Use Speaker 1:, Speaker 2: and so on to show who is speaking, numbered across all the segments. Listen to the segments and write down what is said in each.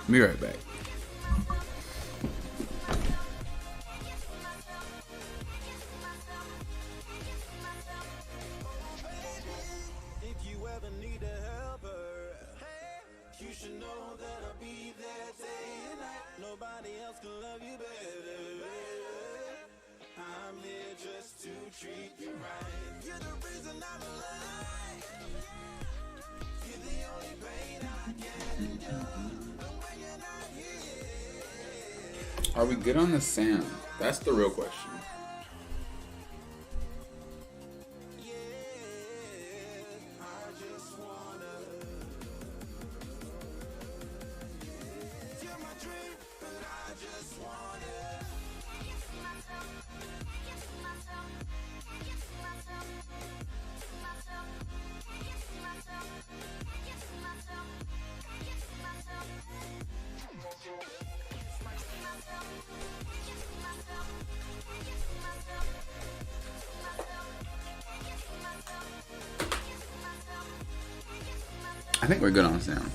Speaker 1: Be right back. Are we good on the sound? That's the real question. I think we're good on sound.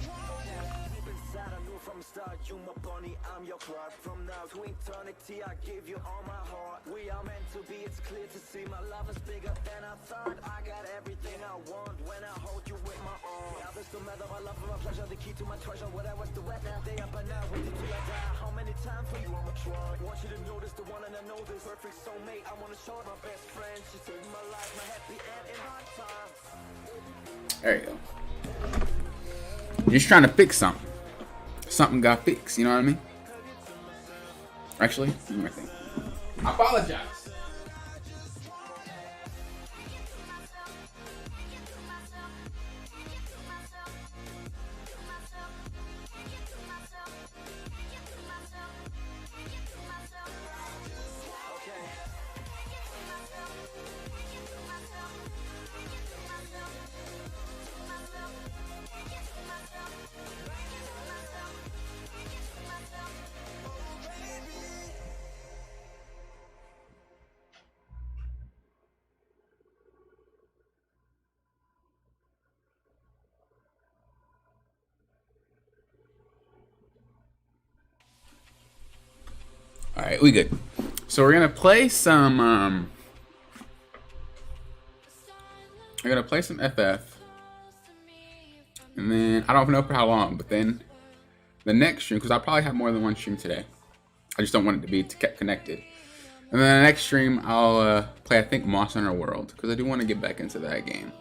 Speaker 1: There you go. Just trying to fix something. Something got fixed, you know what I mean? Actually, one more thing. I apologize. All right, we good. So we're gonna play some. We're gonna play some FF, and then I don't know for how long, but then the next stream, because I'll probably have more than one stream today. I just don't want it to be kept connected. And then the next stream, I'll play, I think, Monster Hunter World, because I do want to get back into that game.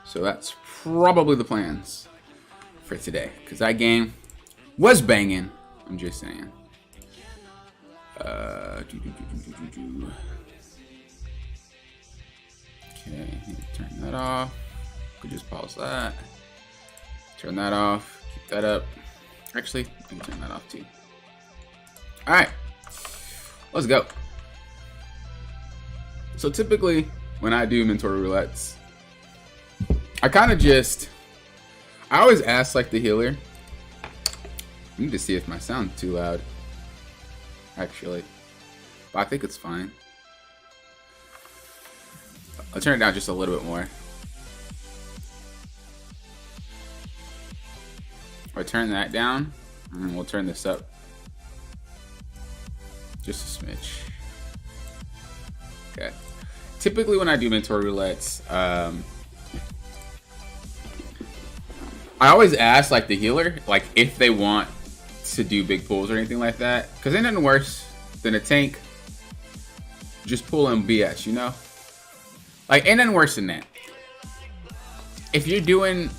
Speaker 1: So that's probably the plans for today, because that game was banging. I'm just saying. Okay, turn that off. Could just pause that. Turn that off. Keep that up. Actually, I can turn that off too. All right, let's go. So typically, when I do mentor roulettes, I kind of I always ask like the healer. I need to see if my sound's too loud. Actually, but I think it's fine. I'll turn it down just a little bit more. Or turn that down, and we'll turn this up just a smidge. Okay. Typically, when I do mentor roulettes, I always ask like the healer, like if they want to do big pulls or anything like that, because ain't nothing worse than a tank just pulling BS, you know? Like, ain't nothing worse than that. If you're doing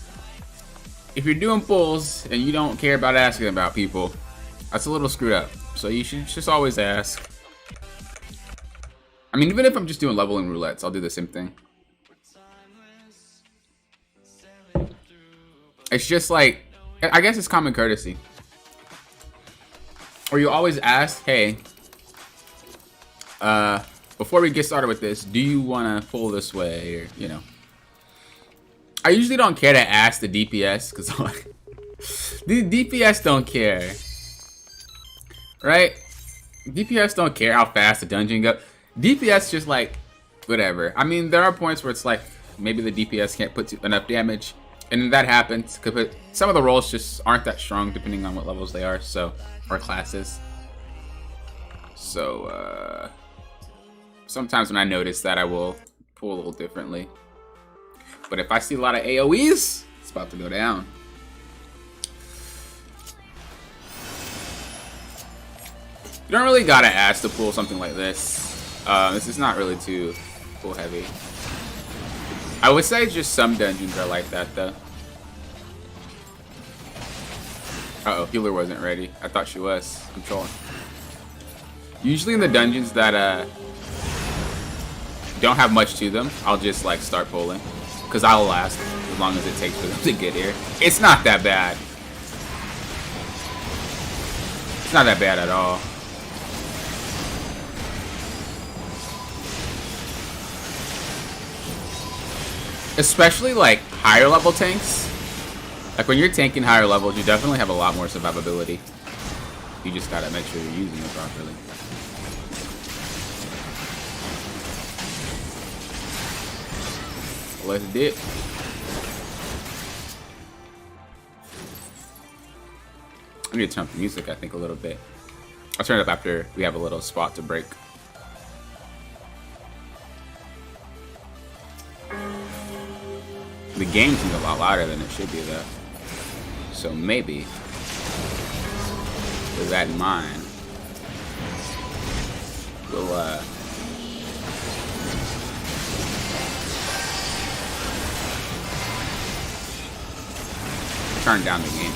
Speaker 1: pulls and you don't care about asking about people, that's a little screwed up. So you should just always ask. I mean, even if I'm just doing leveling roulettes, I'll do the same thing. It's just like, I guess it's common courtesy. Or you always ask, hey, before we get started with this, do you want to pull this way? Or, you know. I usually don't care to ask the DPS, because the DPS don't care. Right? DPS don't care how fast the dungeon goes. DPS just like, whatever. I mean, there are points where it's like, maybe the DPS can't put enough damage. And that happens, because some of the rolls just aren't that strong, depending on what levels they are, so, or classes. So, sometimes when I notice that, I will pull a little differently. But if I see a lot of AoEs, it's about to go down. You don't really gotta ask to pull something like this. This is not really too pull heavy. I would say just some dungeons are like that, though. Uh-oh, healer wasn't ready. I thought she was. I'm trolling. Usually in the dungeons that don't have much to them, I'll just like start pulling. Because I'll last as long as it takes for them to get here. It's not that bad. It's not that bad at all. Especially like higher level tanks. Like when you're tanking higher levels, you definitely have a lot more survivability. You just gotta make sure you're using it properly. Let's dip. I need to turn up the music, I think, a little bit. I'll turn it up after we have a little spot to break. The game seems a lot louder than it should be, though. So maybe, with that in mind, we'll turn down the game.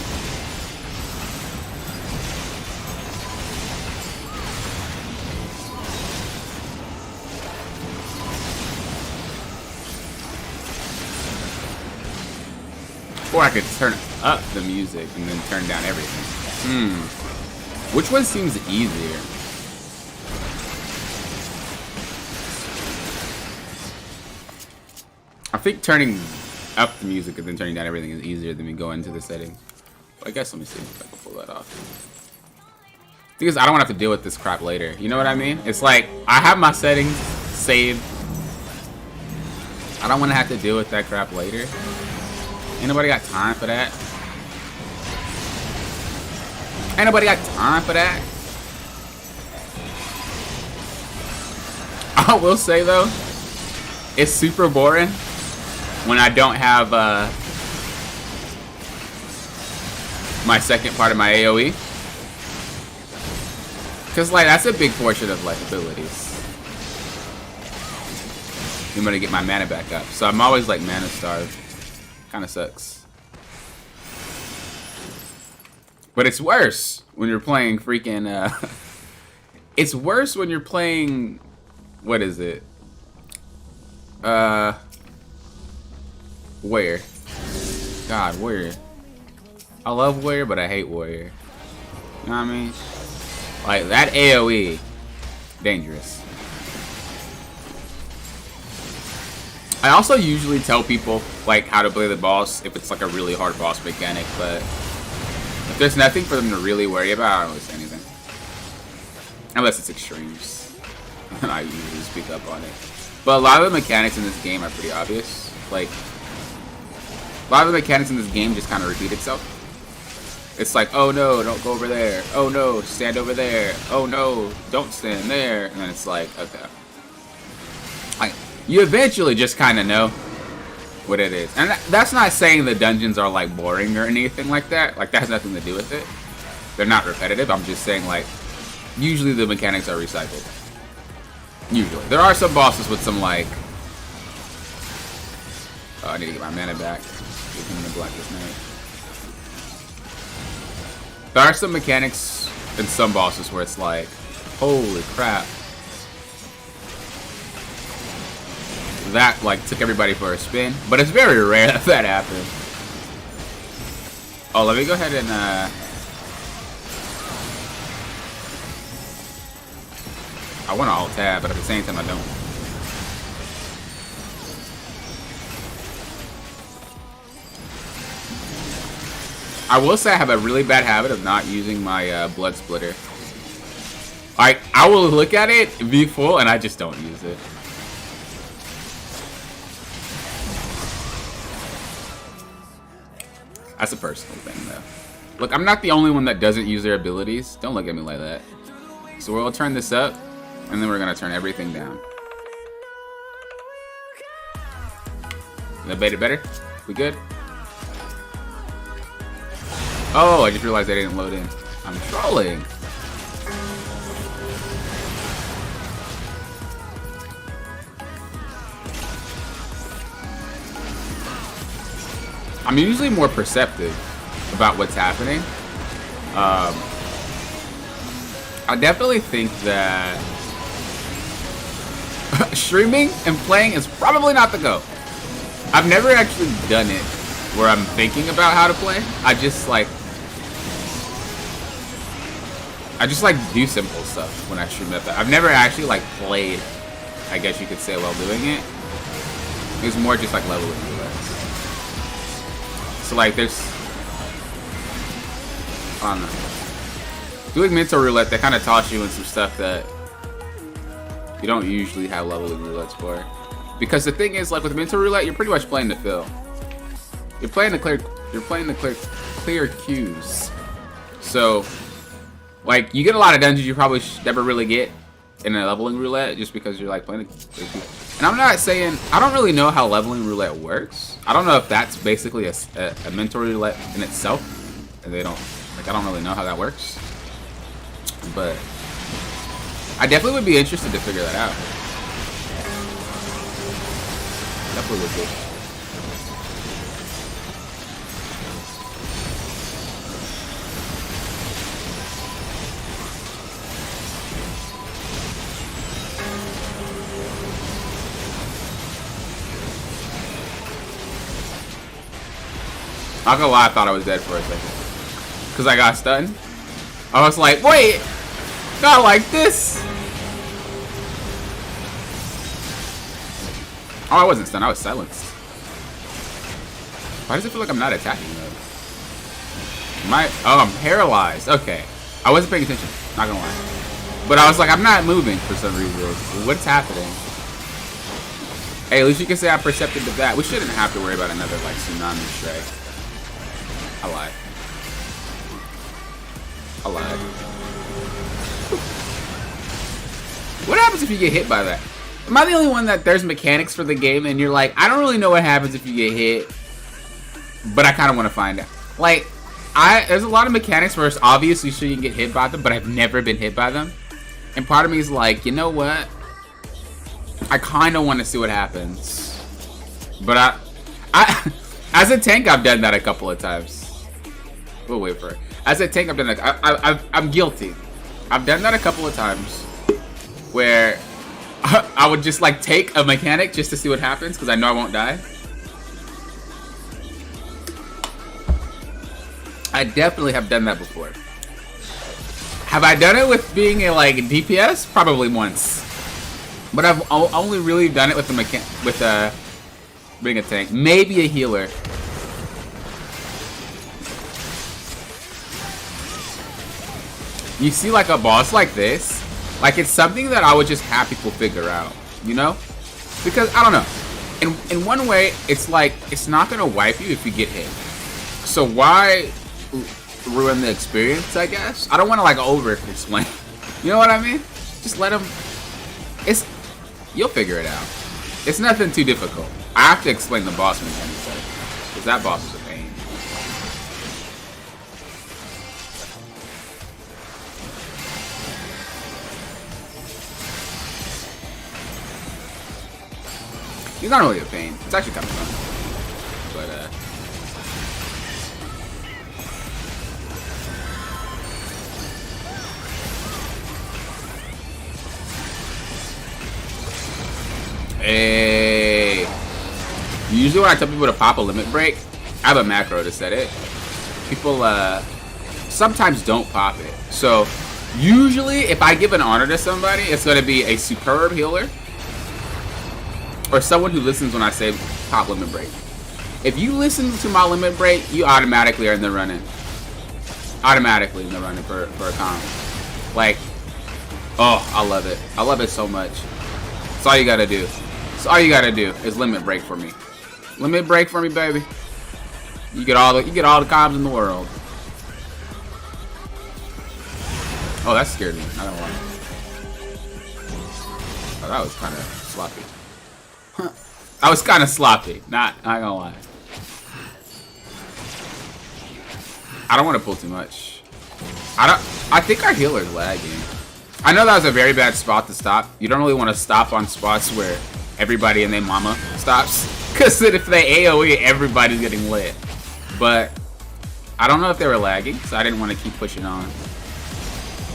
Speaker 1: Or I could turn up the music and then turn down everything. Which one seems easier? I think turning up the music and then turning down everything is easier than me going into the setting. But I guess let me see if I can pull that off. Because I don't want to have to deal with this crap later. You know what I mean? It's like, I have my settings saved. I don't want to have to deal with that crap later. Ain't nobody got time for that. Ain't nobody got time for that. I will say though, it's super boring when I don't have my second part of my AoE. Cause like that's a big portion of like abilities. I'm gonna get my mana back up. So I'm always like mana starved. Kind of sucks. But it's worse when you're playing freaking it's worse when you're playing, what is it? Warrior. God, Warrior. I love Warrior, but I hate Warrior. You know what I mean? Like that AoE, dangerous. I also usually tell people like how to play the boss if it's like a really hard boss mechanic, but if there's nothing for them to really worry about, I don't really say anything. Unless it's extremes. I usually speak up on it. But a lot of the mechanics in this game are pretty obvious. Like, a lot of the mechanics in this game just kind of repeat itself. It's like, oh no, don't go over there. Oh no, stand over there. Oh no, don't stand there. And then it's like, okay. You eventually just kind of know what it is. And that's not saying the dungeons are like boring or anything like that. Like that has nothing to do with it. They're not repetitive. I'm just saying like, usually the mechanics are recycled. Usually. There are some bosses with some like, oh, I need to get my mana back. Get him to Blackest Night. There are some mechanics in some bosses where it's like, holy crap. that like took everybody for a spin. But it's very rare that that happens. Oh, let me go ahead and I want to alt tab, but at the same time I don't. I will say I have a really bad habit of not using my blood splitter. I will look at it, be full, and I just don't use it. That's a personal thing, though. Look, I'm not the only one that doesn't use their abilities. Don't look at me like that. So we'll turn this up, and then we're gonna turn everything down. That made it better? We good? Oh, I just realized I didn't load in. I'm trolling. I'm usually more perceptive about what's happening. I definitely think that streaming and playing is probably not the go. I've never actually done it where I'm thinking about how to play. I just like do simple stuff when I stream that. I've never actually like played, I guess you could say, while doing it. It was more just like leveling roulette. So like there's, I don't know. Doing mental roulette, they kind of toss you in some stuff that you don't usually have leveling roulettes for. Because the thing is, like with mental roulette, you're pretty much playing to fill. You're playing the clear cues. So like you get a lot of dungeons you probably never really get in a leveling roulette just because you're like playing the clear. And I'm not saying, I don't really know how leveling roulette works. I don't know if that's basically a mental roulette in itself. And they don't, like I don't really know how that works. But I definitely would be interested to figure that out. Definitely would be. Not gonna lie, I thought I was dead for a second. Because I got stunned. I was like, wait! Not like this! Oh, I wasn't stunned, I was silenced. Why does it feel like I'm not attacking though? Oh, I'm paralyzed. Okay. I wasn't paying attention, not gonna lie. But I was like, I'm not moving for some reason. What's happening? Hey, at least you can say I'm perceptive to that. We shouldn't have to worry about another like tsunami strike. I lied. I lied. What happens if you get hit by that? Am I the only one that there's mechanics for the game and you're like, I don't really know what happens if you get hit, but I kind of want to find out. Like, there's a lot of mechanics where it's obvious you shouldn't get hit by them, but I've never been hit by them. And part of me is like, you know what? I kind of want to see what happens. But I as a tank, I've done that a couple of times. We'll wait for it. As a tank, I've done that. I'm guilty. I've done that a couple of times where I would just like take a mechanic just to see what happens because I know I won't die. I definitely have done that before. Have I done it with being a like DPS? Probably once. But I've only really done it with the being a tank. Maybe a healer. You see like a boss like this, like it's something that I would just have people figure out, you know? Because I don't know. In one way, it's like it's not gonna wipe you if you get hit. So why ruin the experience, I guess? I don't want to like over explain. You know what I mean? Just let them. You'll figure it out. It's nothing too difficult. I have to explain the boss mechanics though, because that boss is a pain. He's not really a pain. It's actually kind of fun. But hey. Usually when I tell people to pop a limit break, I have a macro to set it. People sometimes don't pop it. So usually if I give an honor to somebody, it's going to be a superb healer or someone who listens when I say pop limit break. If you listen to my limit break, you automatically are in the running. Automatically in the running for a comp. Like, oh, I love it. I love it so much. That's all you gotta do. That's all you gotta do is limit break for me. Limit break for me, baby. You get all the comms in the world. Oh, that scared me. I don't want. Oh, that was kind of sloppy. I was kind of sloppy. Not gonna lie. I don't want to pull too much. I think our healer's lagging. I know that was a very bad spot to stop. You don't really want to stop on spots where everybody and their mama stops, because then if they AoE, everybody's getting lit. But I don't know if they were lagging, so I didn't want to keep pushing on.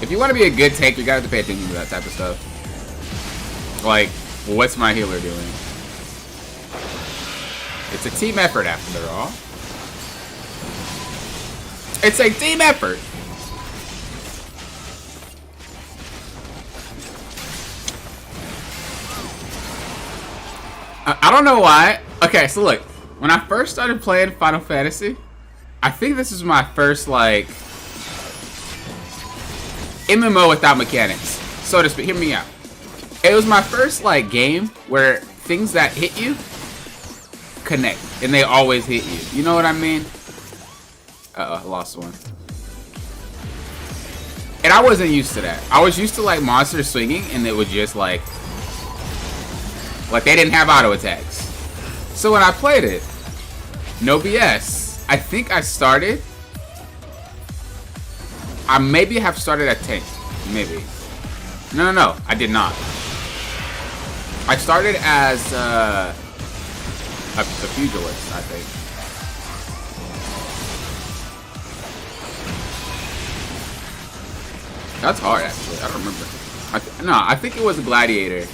Speaker 1: If you want to be a good tank, you gotta have to pay attention to that type of stuff. Like, what's my healer doing? It's a team effort after all. It's a team effort. I don't know why. Okay, so look. When I first started playing Final Fantasy, I think this is my first, like, MMO without mechanics, so to speak. Hear me out. It was my first, like, game where things that hit you connect, and they always hit you. You know what I mean? Uh-oh, I lost one. And I wasn't used to that. I was used to, like, monsters swinging, and it would just, like they didn't have auto attacks. So when I played it, no BS, I think I started, I maybe have started at tank, maybe. No, I did not. I started as a pugilist, I think. That's hard, actually. I don't remember. I think it was a gladiator.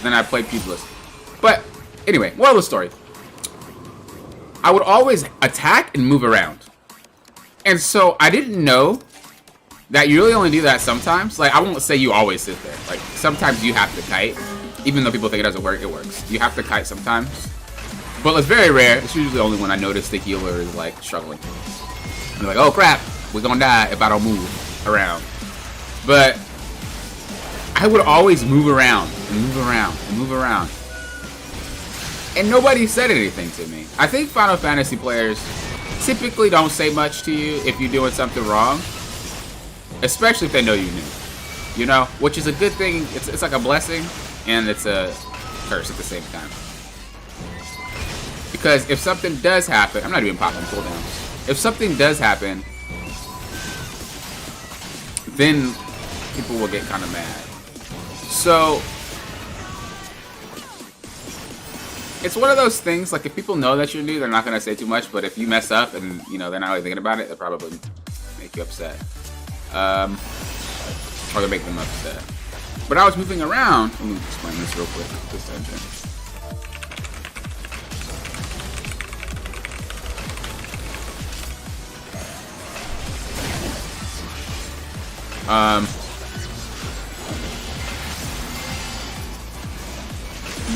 Speaker 1: Then I played pugilist. But anyway, moral of the story. I would always attack and move around. And so I didn't know that you really only do that sometimes. Like, I won't say you always sit there. Like, sometimes you have to kite. Even though people think it doesn't work, it works. You have to kite sometimes. But it's very rare. It's usually only when I notice the healer is, like, struggling. And they're like, oh crap, we're gonna die if I don't move around. But I would always move around and move around and move around. And nobody said anything to me. I think Final Fantasy players typically don't say much to you if you're doing something wrong. Especially if they know you knew. You know? Which is a good thing. It's like a blessing and it's a curse at the same time. Because if something does happen, I'm not even popping cooldowns. If something does happen, then people will get kind of mad. So it's one of those things, like, if people know that you're new, they're not going to say too much, but if you mess up and, you know, they're not really thinking about it, they'll probably make you upset. Or they'll make them upset. But I was moving around. Let me explain this real quick. This engine.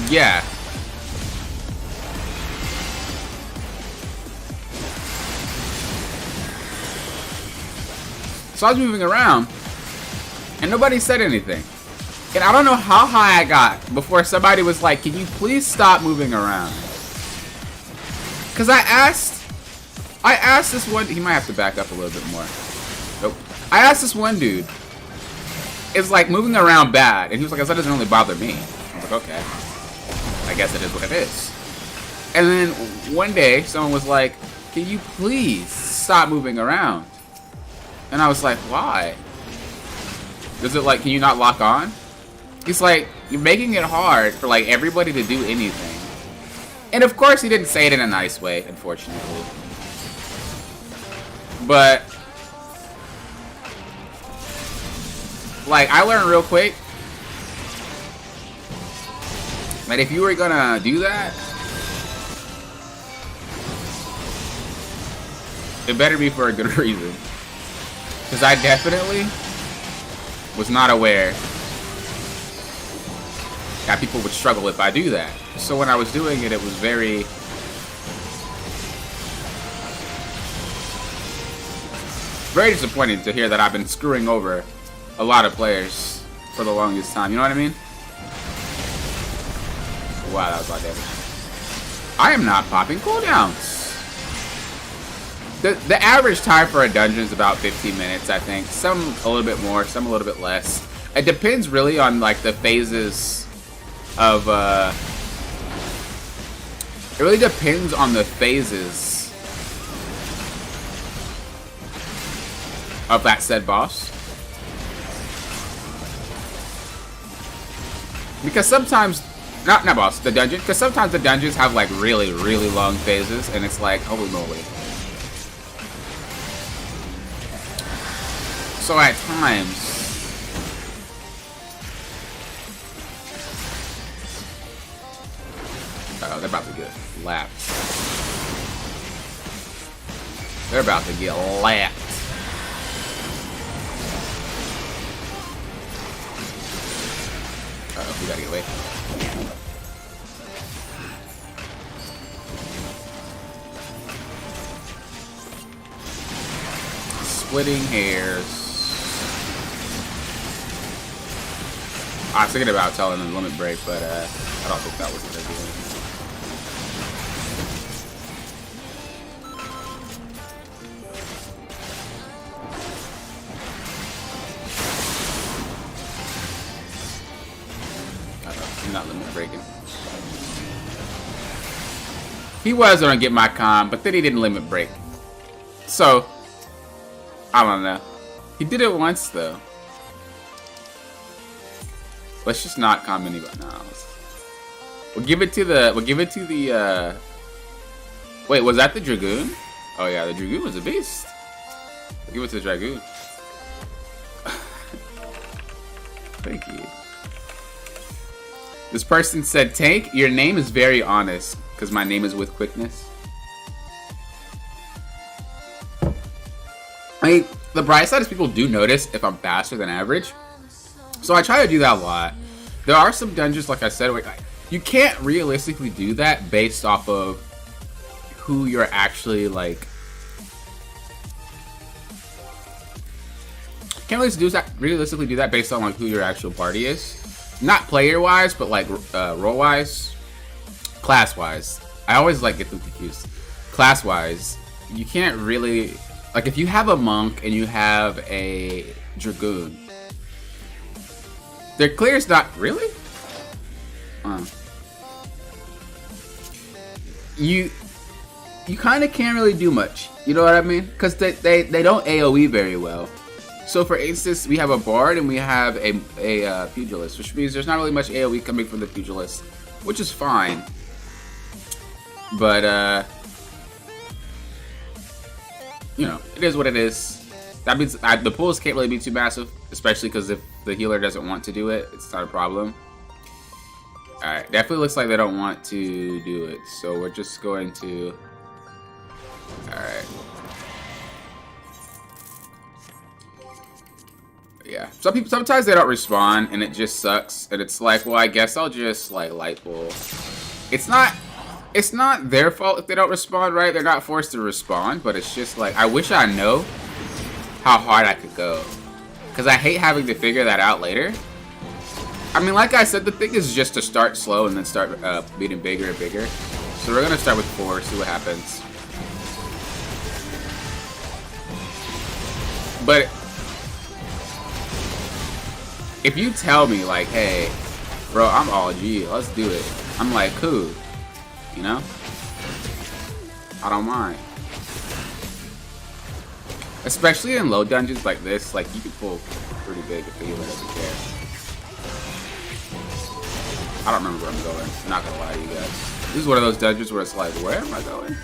Speaker 1: Yeah. So I was moving around, and nobody said anything. And I don't know how high I got before somebody was like, can you please stop moving around? Because I asked this one, he might have to back up a little bit more. Nope. I asked this one dude, is like moving around bad? And he was like, that doesn't really bother me. I was like, okay. I guess it is what it is. And then one day, someone was like, can you please stop moving around? And I was like, why? Is it like, can you not lock on? He's like, you're making it hard for, like, everybody to do anything. And of course he didn't say it in a nice way, unfortunately. But, like, I learned real quick that if you were gonna do that, it better be for a good reason. Because I definitely was not aware that people would struggle if I do that. So when I was doing it, it was very... very disappointing to hear that I've been screwing over a lot of players for the longest time. You know what I mean? Wow, that was a lot of damage. I am not popping cooldowns. The average time for a dungeon is about 15 minutes, I think. Some a little bit more, some a little bit less. It depends really on like the phases of it really depends on the phases of that said boss. Because sometimes, not boss, the dungeon, because sometimes the dungeons have like really, really long phases, and it's like, holy moly. So at times, oh, they're about to get lapped. They're about to get lapped. We gotta get away. Splitting hairs. I was thinking about telling them limit break, but I don't think that was what they're doing. Not limit breaking. He was gonna get my comm, but then he didn't limit break. So I don't know. He did it once though. Let's just not comm anybody. No, we'll give it to the. Wait, was that the Dragoon? Oh yeah, the Dragoon was a beast. We'll give it to the Dragoon. Thank you. This person said, Tank, your name is very honest, because my name is with quickness. I mean, the bright side is people do notice if I'm faster than average. So I try to do that a lot. There are some dungeons, like I said, where you can't realistically do that based off of who you're actually, like... Can't realistically do that based on like who your actual party is. Not player-wise, but like role-wise, class-wise. I always like get them confused. Class-wise, you can't really like if you have a monk and you have a dragoon. Their clear is not really. You kind of can't really do much. You know what I mean? Because they don't AOE very well. So for instance, we have a bard and we have a pugilist, which means there's not really much AoE coming from the pugilist, which is fine. But you know, it is what it is. That means the pulls can't really be too massive, especially because if the healer doesn't want to do it, it's not a problem. All right, definitely looks like they don't want to do it, so we're just going to. All right. Yeah, sometimes they don't respond and it just sucks, and it's like, well, I guess I'll just like light pull. It's not their fault if they don't respond, right? They're not forced to respond, but it's just like I wish I know how hard I could go, because I hate having to figure that out later. I mean, like I said, the thing is just to start slow and then start beating bigger and bigger. So we're gonna start with 4, see what happens. But if you tell me, like, hey, bro, I'm all G, let's do it. I'm like, cool, you know? I don't mind. Especially in low dungeons like this, like, you can pull pretty big if the healer doesn't care. I don't remember where I'm going, I'm not gonna lie to you guys. This is one of those dungeons where it's like, where am I going?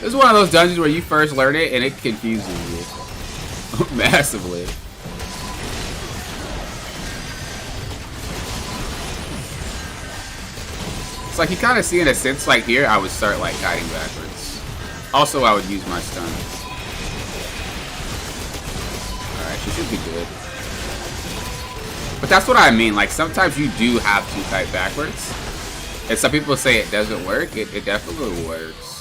Speaker 1: This is one of those dungeons where you first learn it and it confuses you. Massively. It's like you kind of see in a sense like here I would start like guiding backwards. Also I would use my stuns. It should be good. But that's what I mean. Like, sometimes you do have to type backwards. And some people say it doesn't work. It definitely works.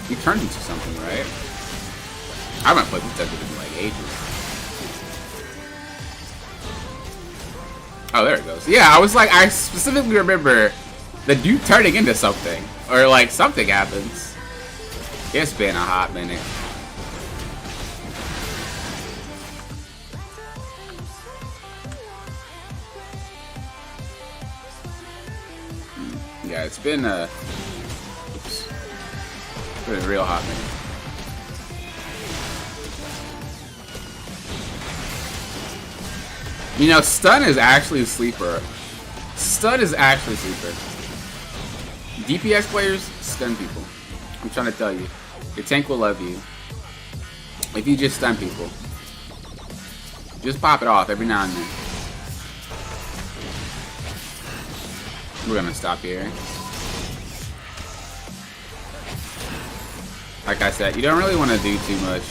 Speaker 1: He turned into something, right? I haven't played this desert in like ages. Oh, there it goes. Yeah, I was like, I specifically remember the dude turning into something. Or like something happens. It's been a hot minute. Yeah, it's been a real hot minute. You know, stun is actually a sleeper. Stun is actually a sleeper. DPS players stun people. I'm trying to tell you. Your tank will love you. If you just stun people. Just pop it off every now and then. We're gonna stop here. Like I said, you don't really want to do too much.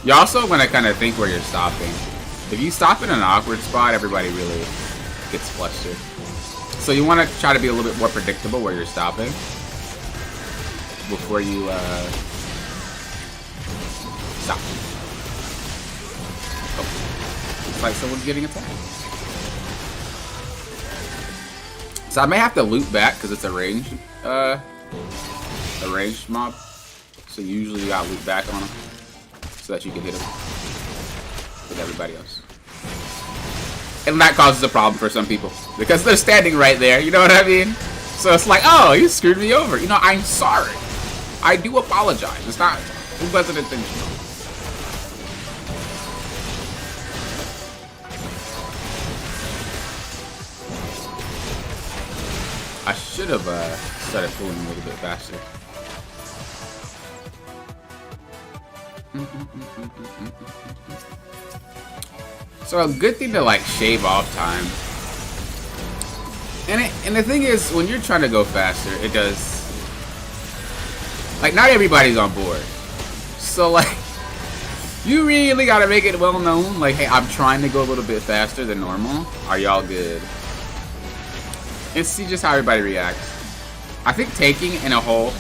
Speaker 1: You also want to kind of think where you're stopping. If you stop in an awkward spot, everybody really gets flustered. So you want to try to be a little bit more predictable where you're stopping before you stop. Oh, looks like someone's getting attacked. So I may have to loop back because it's a ranged mob. So usually you gotta loop back on them so that you can hit them with everybody else. And that causes a problem for some people because they're standing right there, you know what I mean? So it's like, oh, you screwed me over. You know, I'm sorry. I do apologize. It wasn't intentional. I should have started pulling a little bit faster. So a good thing to like shave off time. And the thing is, when you're trying to go faster, it does. Like, not everybody's on board. So like, you really gotta make it well known. Like, hey, I'm trying to go a little bit faster than normal. Are y'all good? And see just how everybody reacts. I think taking in a hole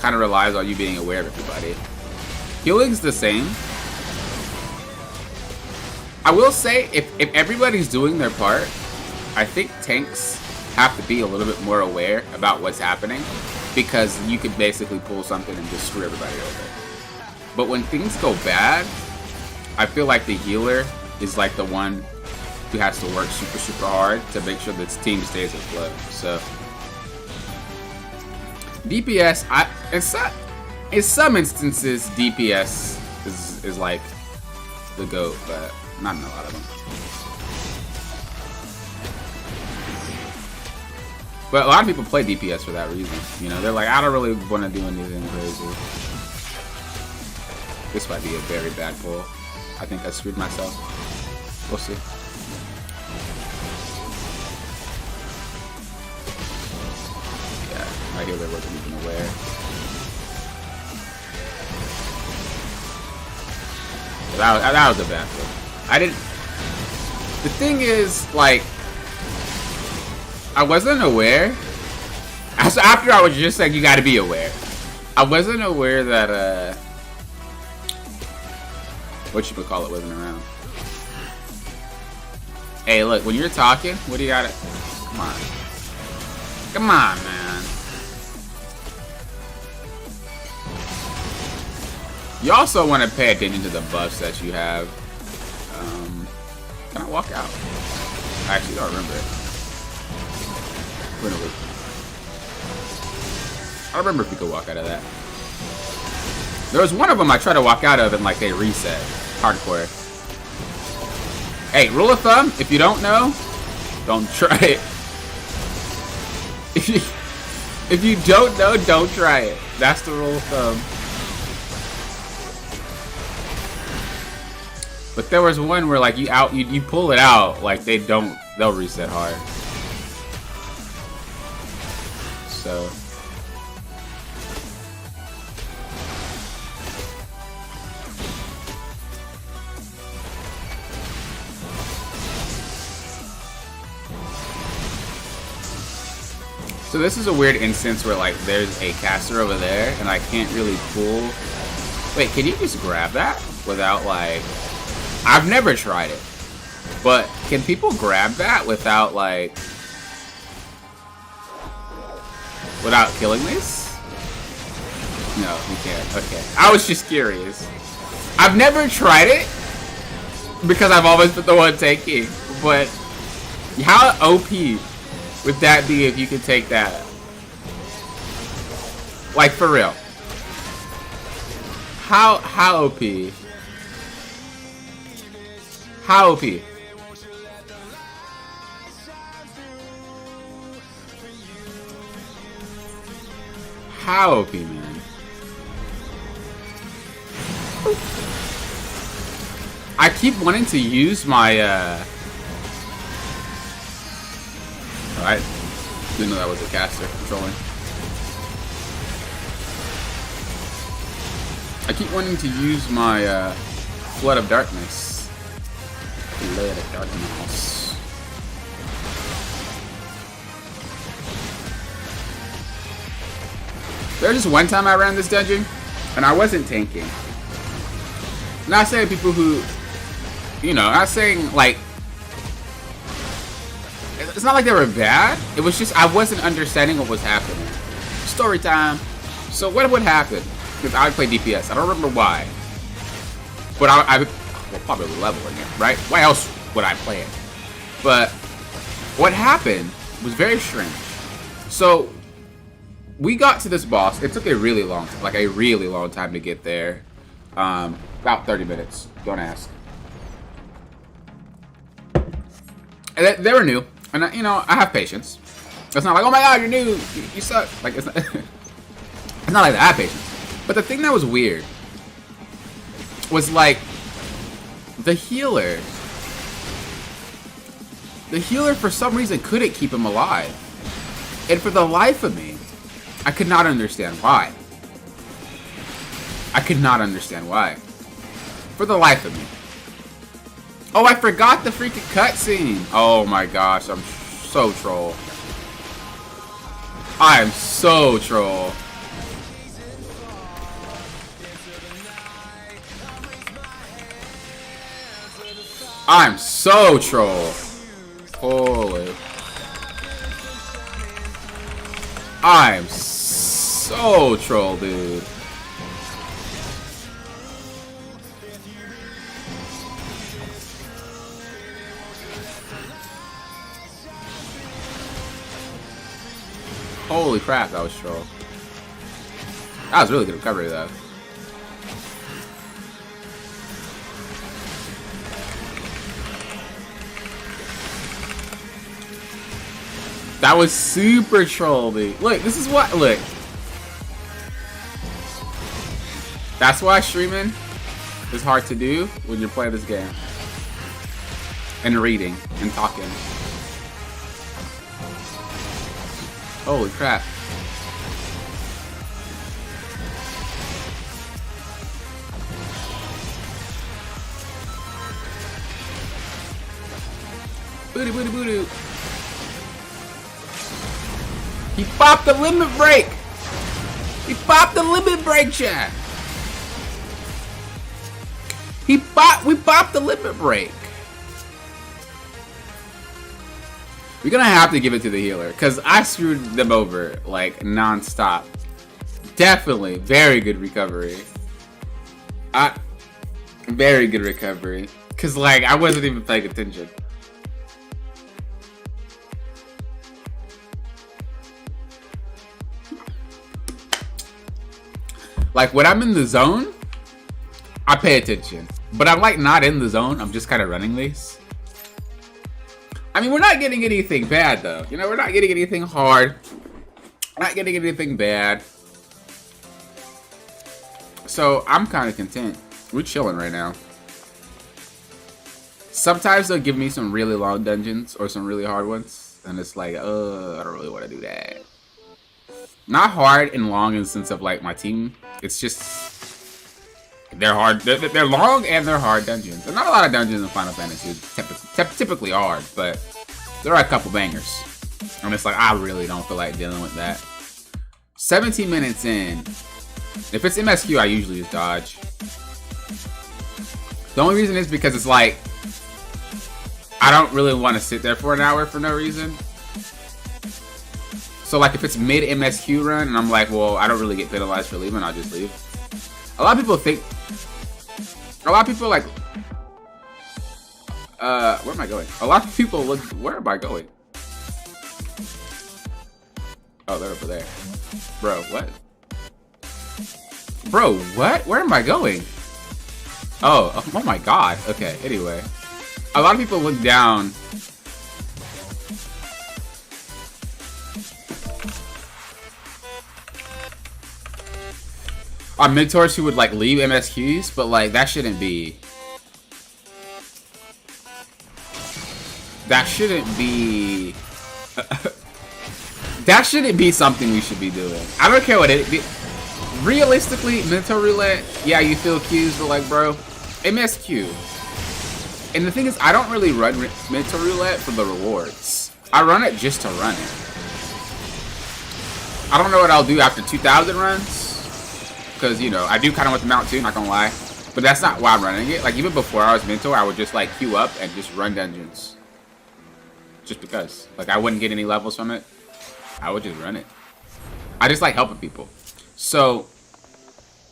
Speaker 1: kind of relies on you being aware of everybody. Healing's the same. I will say, if everybody's doing their part, I think tanks have to be a little bit more aware about what's happening, because you could basically pull something and just screw everybody over. But when things go bad, I feel like the healer is like the one who has to work super, super hard to make sure that the team stays afloat. So DPS, in some instances, DPS is like the GOAT, but not in a lot of them. But a lot of people play DPS for that reason. You know, they're like, I don't really want to do anything crazy. This might be a very bad pull. I think I screwed myself. We'll see. Yeah, my healer wasn't even aware. That was a bad pull. I didn't. The thing is, like, I wasn't aware. After I was just saying, you got to be aware. I wasn't aware that what you would call it wasn't around. Hey, look, when you're talking, what do you got? Come on, come on, man. You also want to pay attention to the buffs that you have. Can I walk out? I actually don't remember it. We're in a loop. I don't remember if you could walk out of that. There was one of them I tried to walk out of and like they reset. Hardcore. Hey, rule of thumb, if you don't know, don't try it. If you don't know, don't try it. That's the rule of thumb. But there was one where like you pull it out, like they'll reset hard. So this is a weird instance where like there's a caster over there and I can't really pull. Wait, can you just grab that without like... I've never tried it, but can people grab that without like... without killing this? No, you can't. Okay. I was just curious. I've never tried it because I've always been the one taking, but how OP would that be if you could take that? Like, for real. How OP? How OP? How OP, man? I keep wanting to use my, I didn't know that was a caster controlling. I keep wanting to use my Flood of Darkness. Flood of Darkness. There's just one time I ran this dungeon, and I wasn't tanking. Not saying people who, you know, not saying like, it's not like they were bad. It was just I wasn't understanding what was happening. Story time. So what would happen? Because I would play DPS. I don't remember why. But I would probably leveling it, right? Why else would I play it? But what happened was very strange. So we got to this boss. It took a really long time to get there. About 30 minutes. Don't ask. And they were new. And, you know, I have patience. It's not like, oh my god, you're new, you suck. Like, it's not, it's not like that. I have patience. But the thing that was weird was, like, the healer for some reason couldn't keep him alive. And for the life of me, I could not understand why. I could not understand why. For the life of me. Oh, I forgot the freaking cutscene. Oh my gosh, I'm so troll. I am so troll. I'm so troll. Holy. I'm so troll, dude. Holy crap, that was troll. That was really good recovery, though. That was super troll, dude. Look, this is what, look. That's why streaming is hard to do when you're playing this game. And reading and talking. Holy crap. Booty booty booty. He popped the limit break. He popped the limit break, chat. We popped the limit break. We're gonna have to give it to the healer because I screwed them over like non-stop. Definitely very good recovery. Very good recovery because like I wasn't even paying attention. Like when I'm in the zone, I pay attention. But I'm like not in the zone. I'm just kind of running these. I mean, we're not getting anything bad, though. You know, we're not getting anything hard. We're not getting anything bad. So, I'm kind of content. We're chilling right now. Sometimes they'll give me some really long dungeons or some really hard ones, and it's like, I don't really want to do that. Not hard and long in the sense of like my team. It's just they're hard. They're long and they're hard dungeons. There's not a lot of dungeons in Final Fantasy. Typically hard, but there are a couple bangers. And it's like I really don't feel like dealing with that. 17 minutes in. If it's MSQ, I usually just dodge. The only reason is because it's like I don't really want to sit there for an hour for no reason. So like if it's mid MSQ run and I'm like, well, I don't really get penalized for leaving, I'll just leave. A lot of people think, like, where am I going? A lot of people look, where am I going? Oh, they're over there. Bro, what? Bro, what? Where am I going? Oh my god. Okay, anyway. A lot of people look down. On mentors who would like leave MSQs, but like that shouldn't be. That shouldn't be. That shouldn't be something we should be doing. I don't care what it be. Realistically, mentor roulette, yeah, you feel queues, but like, bro, MSQ. And the thing is, I don't really run mentor roulette for the rewards. I run it just to run it. I don't know what I'll do after 2,000 runs. Because, you know, I do kind of want the mount too, not gonna lie. But that's not why I'm running it. Like, even before I was mentor, I would just, like, queue up and just run dungeons. Just because. Like, I wouldn't get any levels from it. I would just run it. I just like helping people. So,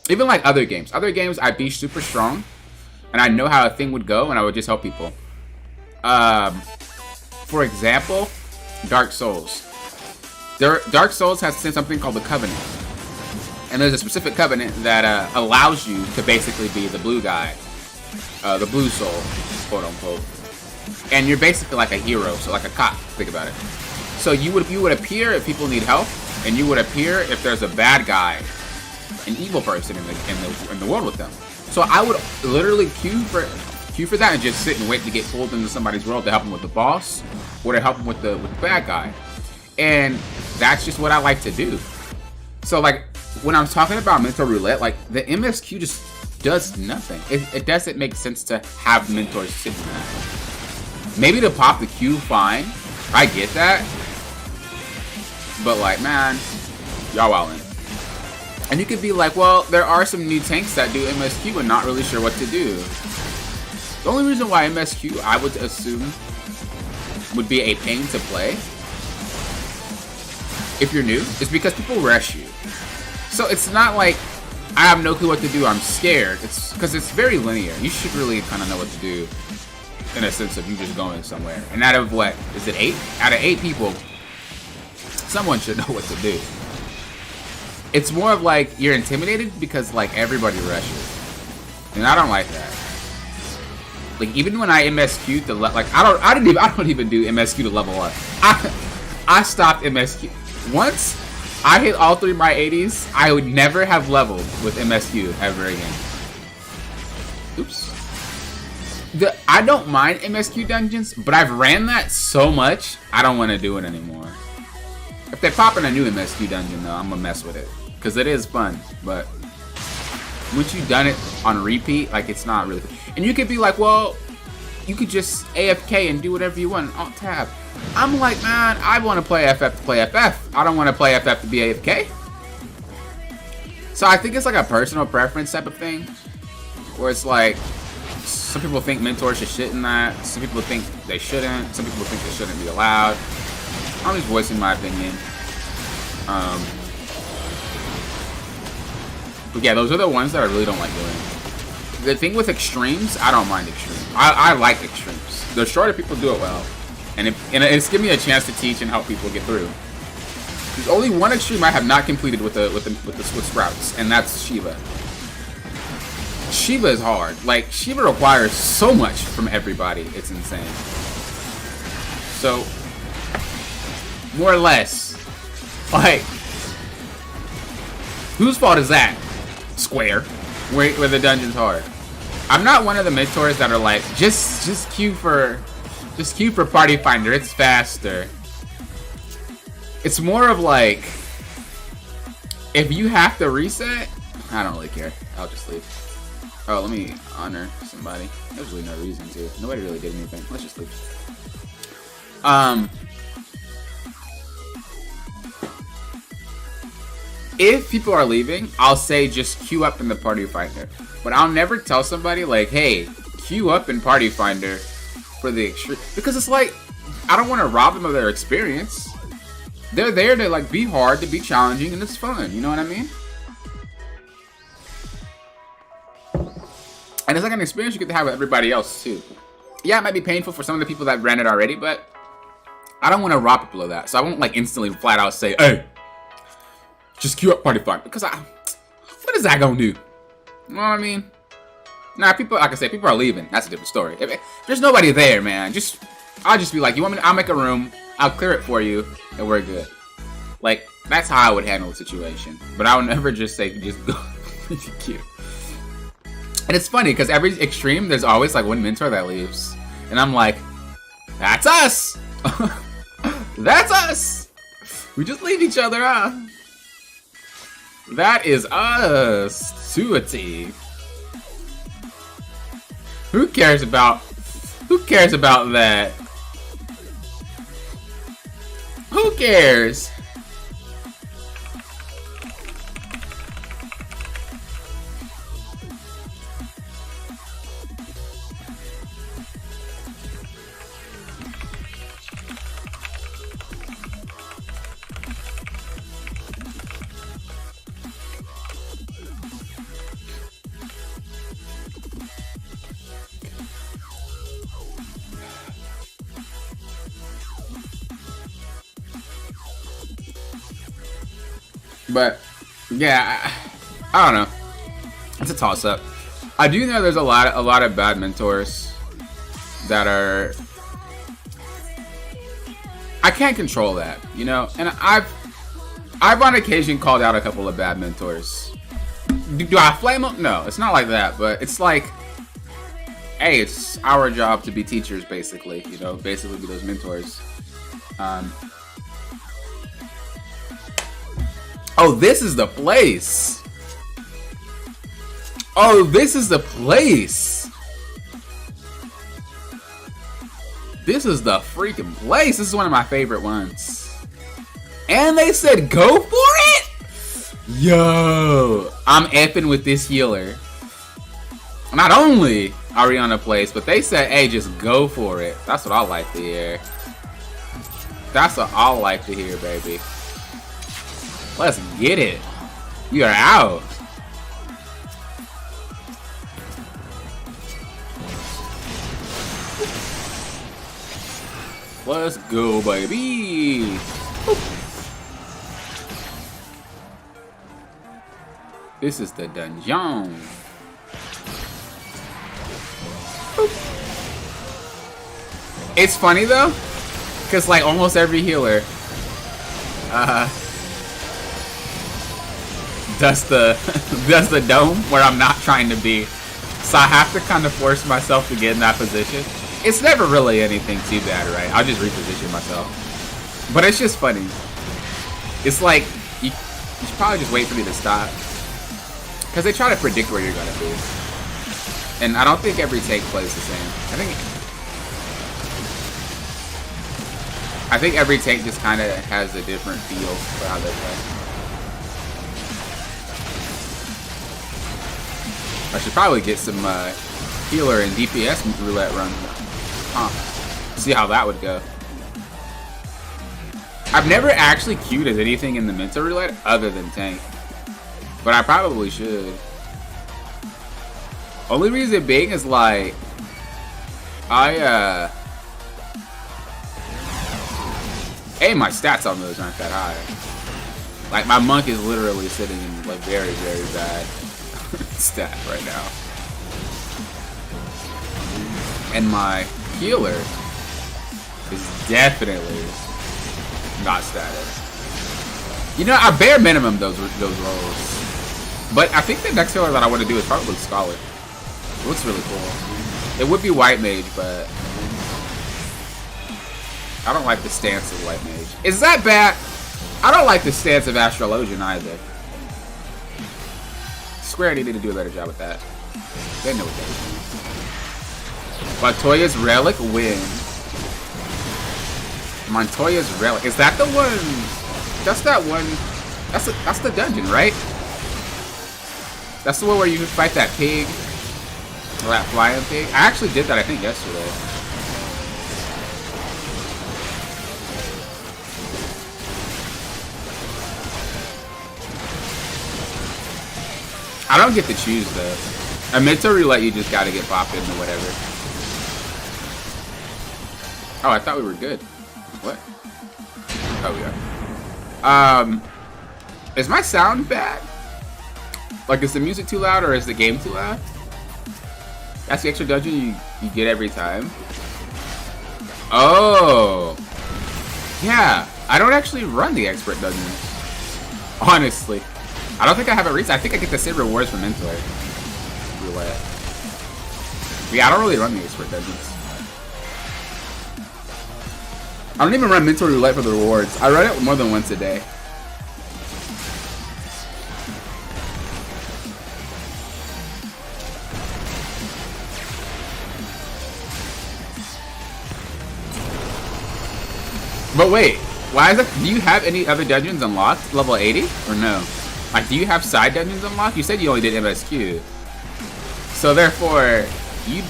Speaker 1: even like other games. Other games, I'd be super strong. And I know how a thing would go, and I would just help people. For example, Dark Souls. Dark Souls has something called the Covenant. And there's a specific covenant that allows you to basically be the blue guy. The blue soul, quote unquote. And you're basically like a hero, so like a cop, think about it. So you would appear if people need help, and you would appear if there's a bad guy, an evil person in the world with them. So I would literally queue for that and just sit and wait to get pulled into somebody's world to help them with the boss, or to help them with the bad guy. And that's just what I like to do. So like when I'm talking about mentor roulette, like the MSQ just does nothing. It doesn't make sense to have mentors sitting there. Maybe to pop the queue, fine. I get that. But like, man, y'all wildin'. And you could be like, well, there are some new tanks that do MSQ and not really sure what to do. The only reason why MSQ, I would assume, would be a pain to play, if you're new, is because people rush you. So it's not like, I have no clue what to do, I'm scared. It's because it's very linear. You should really kind of know what to do, in a sense of you just going somewhere. And out of what, is it 8? Out of 8 people, someone should know what to do. It's more of like you're intimidated because like everybody rushes, and I don't like that. Like even when I MSQ'd the like I don't even do MSQ to level up. I stopped MSQ once I hit all 3 of my 80s. I would never have leveled with MSQ ever again. Oops. I don't mind MSQ dungeons, but I've ran that so much I don't want to do it anymore. If they pop in a new MSQ dungeon though, I'm gonna mess with it. Because it is fun, but once you've done it on repeat, like it's not really. And you could be like, well, you could just AFK and do whatever you want on tab. I'm like, man, I want to play FF to play FF. I don't want to play FF to be AFK. So I think it's like a personal preference type of thing, where it's like some people think mentors should shit in that. Some people think they shouldn't. Some people think they shouldn't be allowed. I'm just voicing my opinion. But yeah, those are the ones that I really don't like doing. The thing with extremes, I don't mind extremes. I like extremes. The shorter people do it well, and it's given me a chance to teach and help people get through. There's only one extreme I have not completed with Sprouts, and that's Shiva. Shiva is hard. Like Shiva requires so much from everybody. It's insane. So more or less, like, whose fault is that? Square, where the dungeon's hard. I'm not one of the mentors that are like, just queue for Party Finder, it's faster. It's more of like, if you have to reset, I don't really care. I'll just leave. Oh, let me honor somebody. There's really no reason to. Nobody really did anything. Let's just leave. If people are leaving, I'll say just queue up in the Party Finder. But I'll never tell somebody like, hey, queue up in Party Finder for the extreme. Because it's like, I don't want to rob them of their experience. They're there to like be hard, to be challenging, and it's fun. You know what I mean? And it's like an experience you get to have with everybody else too. Yeah, it might be painful for some of the people that ran it already, but I don't want to rob people of that. So I won't like instantly flat out say, hey, just queue up Party Finder. Because what is that gonna do? You know what I mean? Nah, people, like I said, people are leaving. That's a different story. If there's nobody there, man, I'll just be like, you want me to, I'll make a room, I'll clear it for you, and we're good. Like, that's how I would handle the situation. But I would never just say, just go queue. And it's funny, because every extreme, there's always like one mentor that leaves. And I'm like, that's us! That's us! We just leave each other, huh? That is us to a T. Who cares about that? Who cares? But yeah, I don't know. It's a toss-up. I do know there's a lot of bad mentors that are. I can't control that, you know. And I've on occasion called out a couple of bad mentors. Do I flame them? No, it's not like that. But it's like, hey, it's our job to be teachers, basically. You know, basically be those mentors. Oh, this is the place. Oh, this is the place. This is the freaking place. This is one of my favorite ones. And they said go for it? Yo, I'm effing with this healer. Not only are we on a place, but they said, hey, just go for it. That's what I like to hear. That's what I like to hear, baby. Let's get it. We are out. Let's go, baby. This is the dungeon. It's funny though, because like almost every healer does the dome where I'm not trying to be, so I have to kind of force myself to get in that position. It's never really anything too bad, right? I'll just reposition myself, but it's just funny. It's like you should probably just wait for me to stop, because they try to predict where you're gonna be, and I don't think every take plays the same. I think every tank just kind of has a different feel for how they play. I should probably get some healer and DPS roulette run. See how that would go. I've never actually queued as anything in the Menta roulette other than tank, but I probably should. Only reason being is like my stats on those aren't that high. Like my monk is literally sitting in like very, very bad stat right now, and my healer is definitely not static. You know, I bare minimum those rolls, but I think the next healer that I want to do is probably Scholar. It looks really cool. It would be White Mage, but I don't like the stance of White Mage. Is that bad? I don't like the stance of Astrologian either. Square needed to do a better job with that. They know what that is. Montoya's Relic win. Montoya's Relic. Is that the one? That's that one. That's the dungeon, right? That's the one where you fight that pig. Or that flying pig. I actually did that, I think, yesterday. I don't get to choose though. A mental roulette, you just gotta get popped into whatever. Oh, I thought we were good. What? Oh, we are. Is my sound bad? Like, is the music too loud or is the game too loud? That's the extra dungeon you get every time. Oh. Yeah, I don't actually run the expert dungeons. Honestly. I don't think I have a reason. I think I get the same rewards from mentor roulette. Yeah, I don't really run the expert dungeons. I don't even run mentor roulette for the rewards. I run it more than once a day. But wait, why is it? Do you have any other dungeons unlocked? Level 80 or no? Like, do you have side dungeons unlocked? You said you only did MSQ. So therefore, you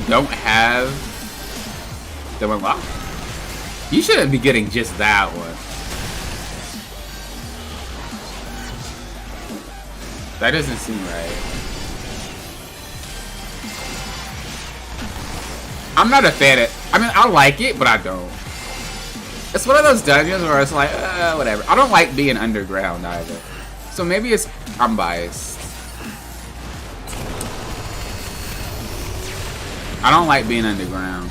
Speaker 1: don't have them unlocked? You shouldn't be getting just that one. That doesn't seem right. I'm not a fan of. I mean, I like it, but I don't. It's one of those dungeons where it's like, whatever. I don't like being underground either. So maybe it's, I'm biased. I don't like being underground.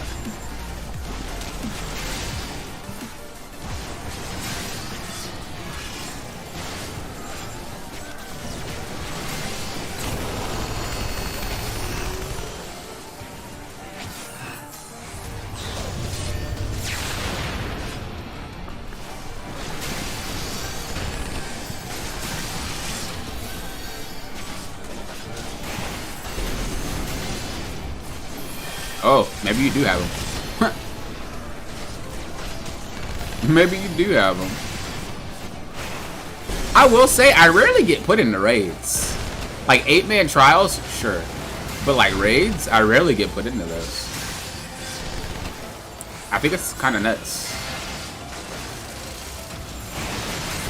Speaker 1: Oh, maybe you do have them. Maybe you do have them. I will say, I rarely get put into raids. Like 8-man trials, sure. But like raids, I rarely get put into those. I think it's kind of nuts.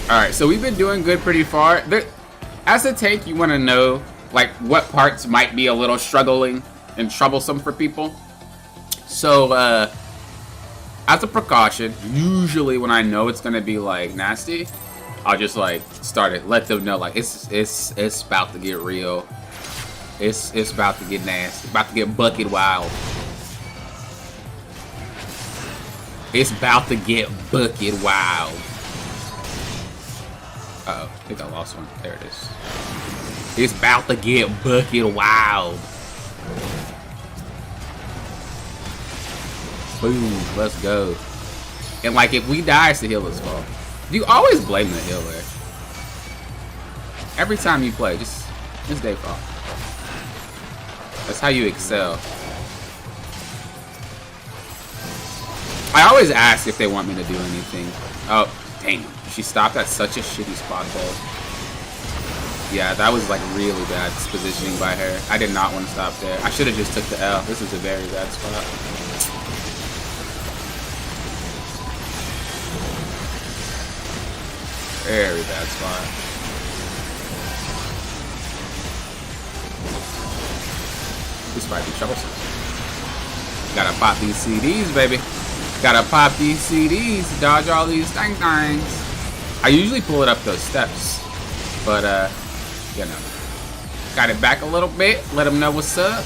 Speaker 1: Alright, so we've been doing good pretty far. As a tank, you want to know like what parts might be a little struggling and troublesome for people. So as a precaution, usually when I know it's gonna be like nasty, I'll just like start it, let them know like it's about to get real. It's about to get nasty, about to get bucket wild. It's about to get bucket wild. Uh oh, I think I lost one. There it is. It's about to get bucket wild. Boom, let's go. And like if we die, it's the healer's fault. You always blame the healer. Every time you play, just it's their fault. That's how you excel. I always ask if they want me to do anything. Oh, dang. She stopped at such a shitty spot though. Yeah, that was like really bad positioning by her. I did not want to stop there. I should have just took the L. This is a very bad spot. Very bad spot. This might be troublesome. Gotta pop these CDs, baby. Gotta pop these CDs, dodge all these things. I usually pull it up those steps, but you know, got it back a little bit. Let them know what's up.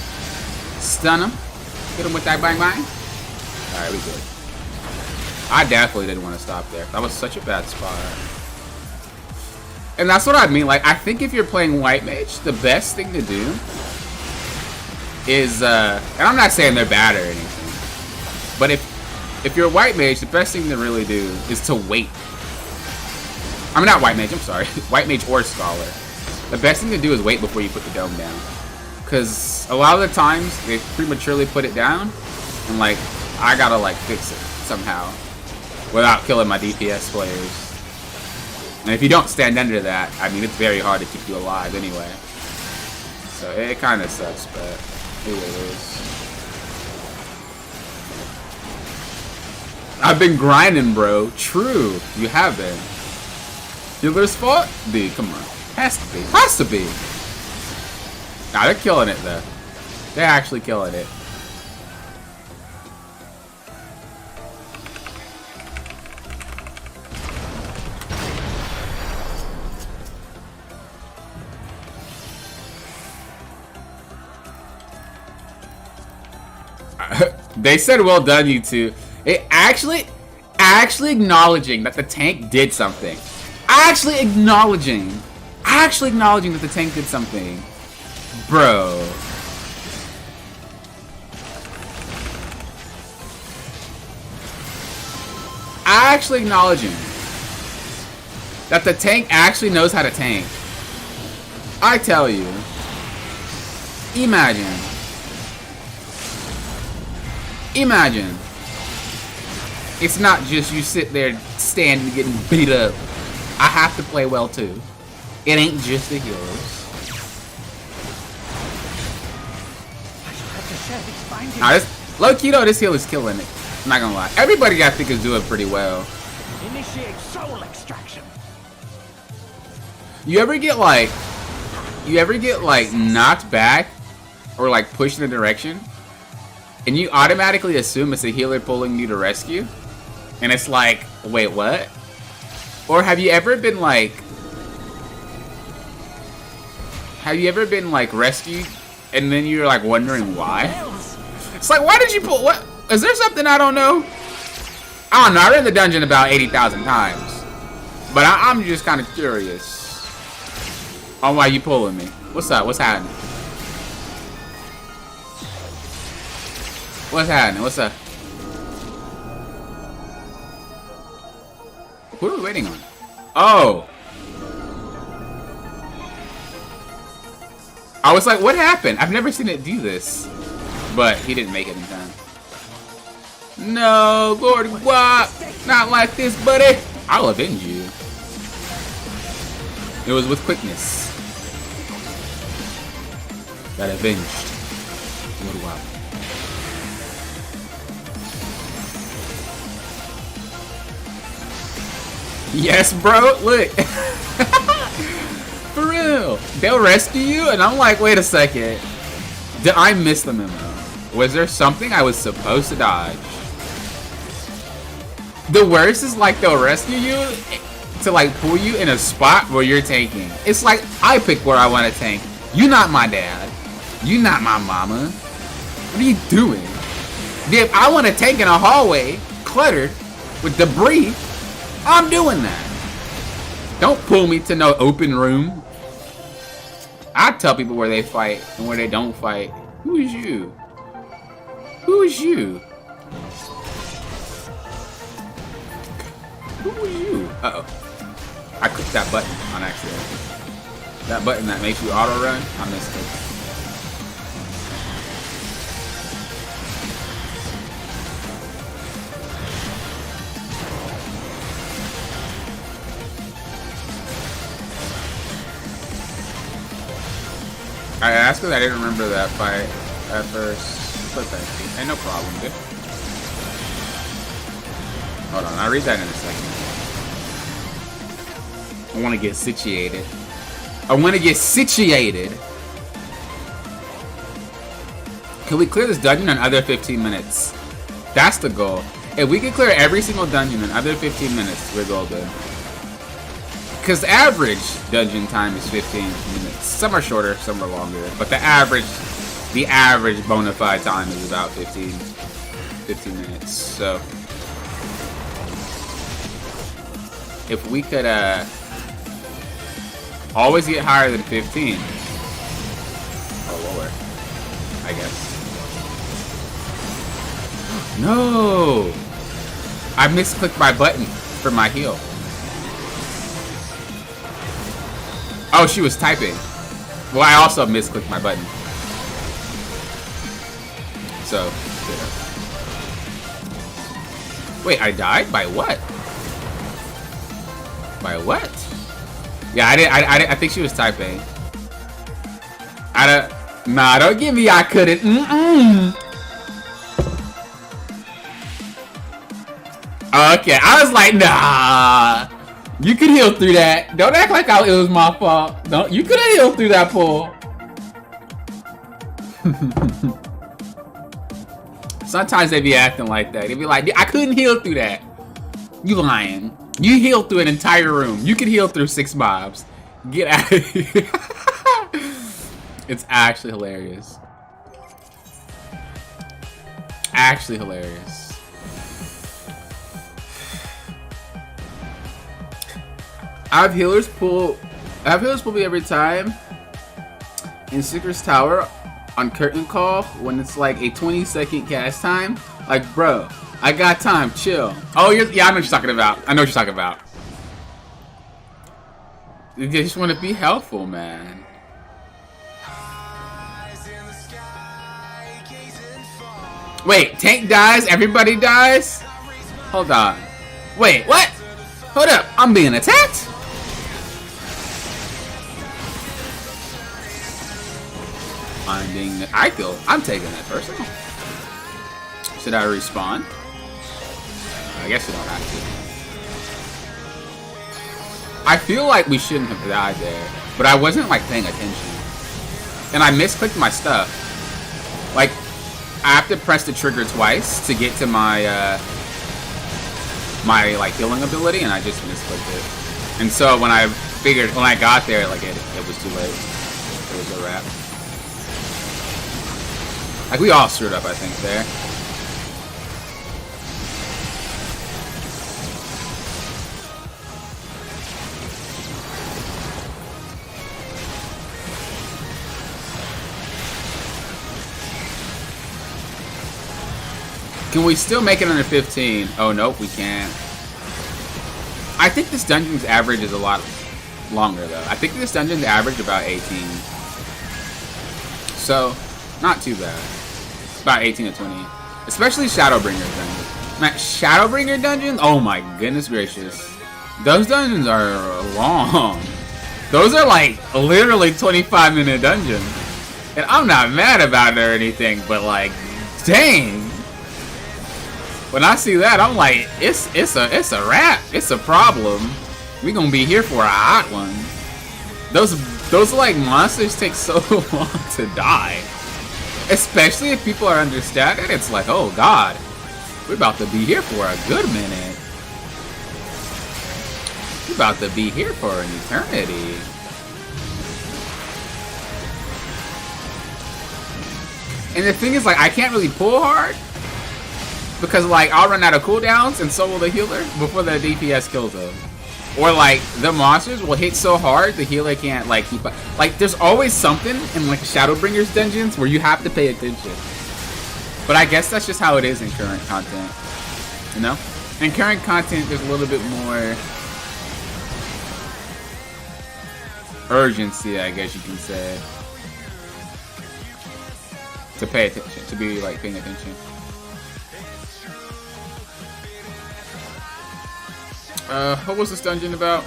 Speaker 1: Stun them. Hit them with that bang bang. All right, we good. I definitely didn't want to stop there. That was such a bad spot. And that's what I mean. Like, I think if you're playing White Mage, the best thing to do is, and I'm not saying they're bad or anything, but if you're a White Mage, the best thing to really do is to wait. I mean, not White Mage, I'm sorry. White Mage or Scholar. The best thing to do is wait before you put the dome down. Because a lot of the times, they prematurely put it down, and, like, I gotta, like, fix it somehow without killing my DPS players. And if you don't stand under that, I mean, it's very hard to keep you alive anyway. So it kind of sucks, but it is. I've been grinding, bro. True, you have been. Healer's fault? Dude, come on. Has to be. Has to be. Nah, they're killing it, though. They're actually killing it. They said well done, you two. It actually acknowledging that the tank did something. Actually acknowledging that the tank did something. Bro. Actually acknowledging that the tank actually knows how to tank. I tell you. Imagine. It's not just you sit there standing getting beat up. I have to play well too. It ain't just the healers. Nah, this low key though, this healer's killing it. I'm not gonna lie. Everybody I think is doing pretty well.
Speaker 2: Initiate soul extraction.
Speaker 1: You ever get like knocked back or like pushed in a direction? And you automatically assume it's a healer pulling you to rescue? And it's like, wait, what? Or have you ever been like rescued and then you're like wondering why? It's like, why did you pull, what? Is there something I don't know? I don't know, I read the dungeon about 80,000 times. But I'm just kind of curious on why you pulling me. What's up, what's happening? What's happening? What's up? Who are we waiting on? Oh. I was like, what happened? I've never seen it do this. But he didn't make it in time. No, Lord, what? Not like this, buddy. I'll avenge you. It was with quickness. Got avenged. Lord, wow. Yes, bro. Look. For real. They'll rescue you, and I'm like, wait a second. Did I miss the memo? Was there something I was supposed to dodge? The worst is like they'll rescue you to like pull you in a spot where you're tanking. It's like I pick where I want to tank. You not my dad. You not my mama. What are you doing? If I want to tank in a hallway cluttered with debris, I'm doing that. Don't pull me to no open room. I tell people where they fight and where they don't fight. Who is you? Who is you? Who are you? Uh-oh. I clicked that button on accident. That button that makes you auto run, I missed it. I asked because I didn't remember that fight at first. But thank you. Ain't no problem, dude. Hold on, I'll read that in a second. I want to get situated. Can we clear this dungeon in under 15 minutes? That's the goal. If we can clear every single dungeon in under 15 minutes, we're golden. Because the average dungeon time is 15 minutes. Some are shorter, some are longer. But the average bona fide time is about 15 minutes. So if we could Always get higher than 15. Or lower, I guess. No! I misclicked my button for my heal. Oh, she was typing. Well, I also misclicked my button. So, wait, I died? By what? By what? Yeah, I think she was typing. Nah, don't give me I couldn't. Okay, I was like, nah. You could heal through that. Don't act like it was my fault. Don't. You could have healed through that pull. Sometimes they be acting like that. They be like, I couldn't heal through that. You lying. You healed through an entire room. You could heal through 6 mobs. Get out of here. It's actually hilarious. Actually hilarious. I have healers pull me every time in Secret's Tower on curtain call when it's like a 20-second cast time. Like, bro, I got time, chill. Oh, yeah, I know what you're talking about. I know what you're talking about. They just want to be helpful, man. Wait, tank dies, everybody dies? Hold on. Wait, what? Hold up, I'm being attacked? I'm taking that personal. Should I respawn? I guess you don't have to. I feel like we shouldn't have died there, but I wasn't like paying attention. And I misclicked my stuff. Like, I have to press the trigger twice to get to my my like healing ability, and I just misclicked it. And so when I got there, like it was too late. It was a wrap. Like, we all screwed up, I think, there. Can we still make it under 15? Oh, nope, we can't. I think this dungeon's average is a lot longer, though. I think this dungeon's average about 18. So, not too bad. About 18 to 20. Especially Shadowbringer dungeons. Man, Shadowbringer dungeons? Oh my goodness gracious. Those dungeons are long. Those are like literally 25-minute dungeons. And I'm not mad about it or anything, but like, dang. When I see that, I'm like, it's a wrap. It's a problem. We gonna be here for a hot one. Those like monsters take so long to die. Especially if people are understanding, it's like, oh god, we're about to be here for a good minute. We're about to be here for an eternity. And the thing is, like, I can't really pull hard because, like, I'll run out of cooldowns and so will the healer before the DPS kills them. Or, like, the monsters will hit so hard the healer can't, like, keep up. Like, there's always something in, like, Shadowbringer's dungeons where you have to pay attention. But I guess that's just how it is in current content. You know? In current content, there's a little bit more urgency, I guess you can say. To pay attention. To be, like, paying attention. What was this dungeon about?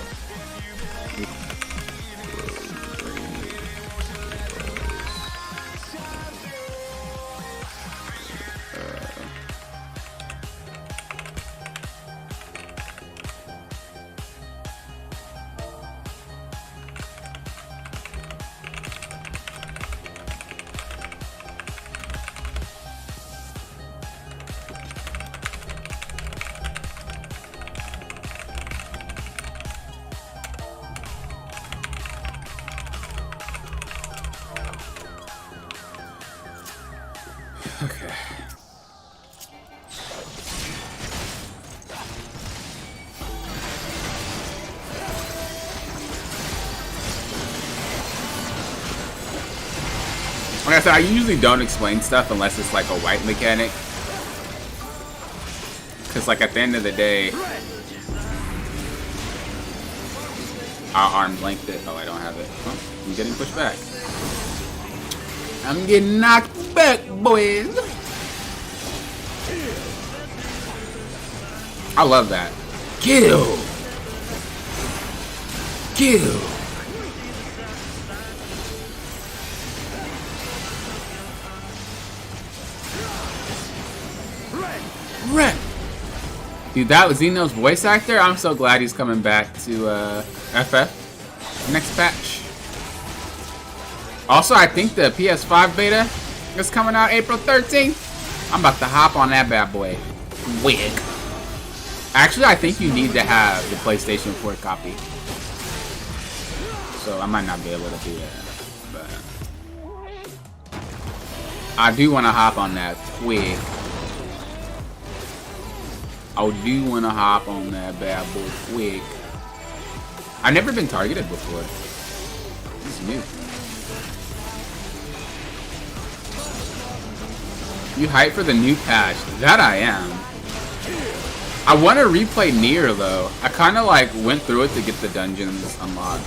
Speaker 1: I said, I usually don't explain stuff unless it's like a white mechanic. Because like at the end of the day, our arm length it. Oh, I don't have it. Oh, I'm getting pushed back. I'm getting knocked back, boys. I love that. Kill. Kill. Red. Dude, that was Xeno's voice actor. I'm so glad he's coming back to FF next patch. Also, I think the PS5 beta is coming out April 13th. I'm about to hop on that bad boy. Wig. Actually, I think you need to have the PlayStation 4 copy. So I might not be able to do that. But I do want to hop on that quick. I do want to hop on that bad boy quick. I've never been targeted before. This is new. You hyped for the new patch? That I am. I want to replay Nier though. I kind of like went through it to get the dungeons unlocked.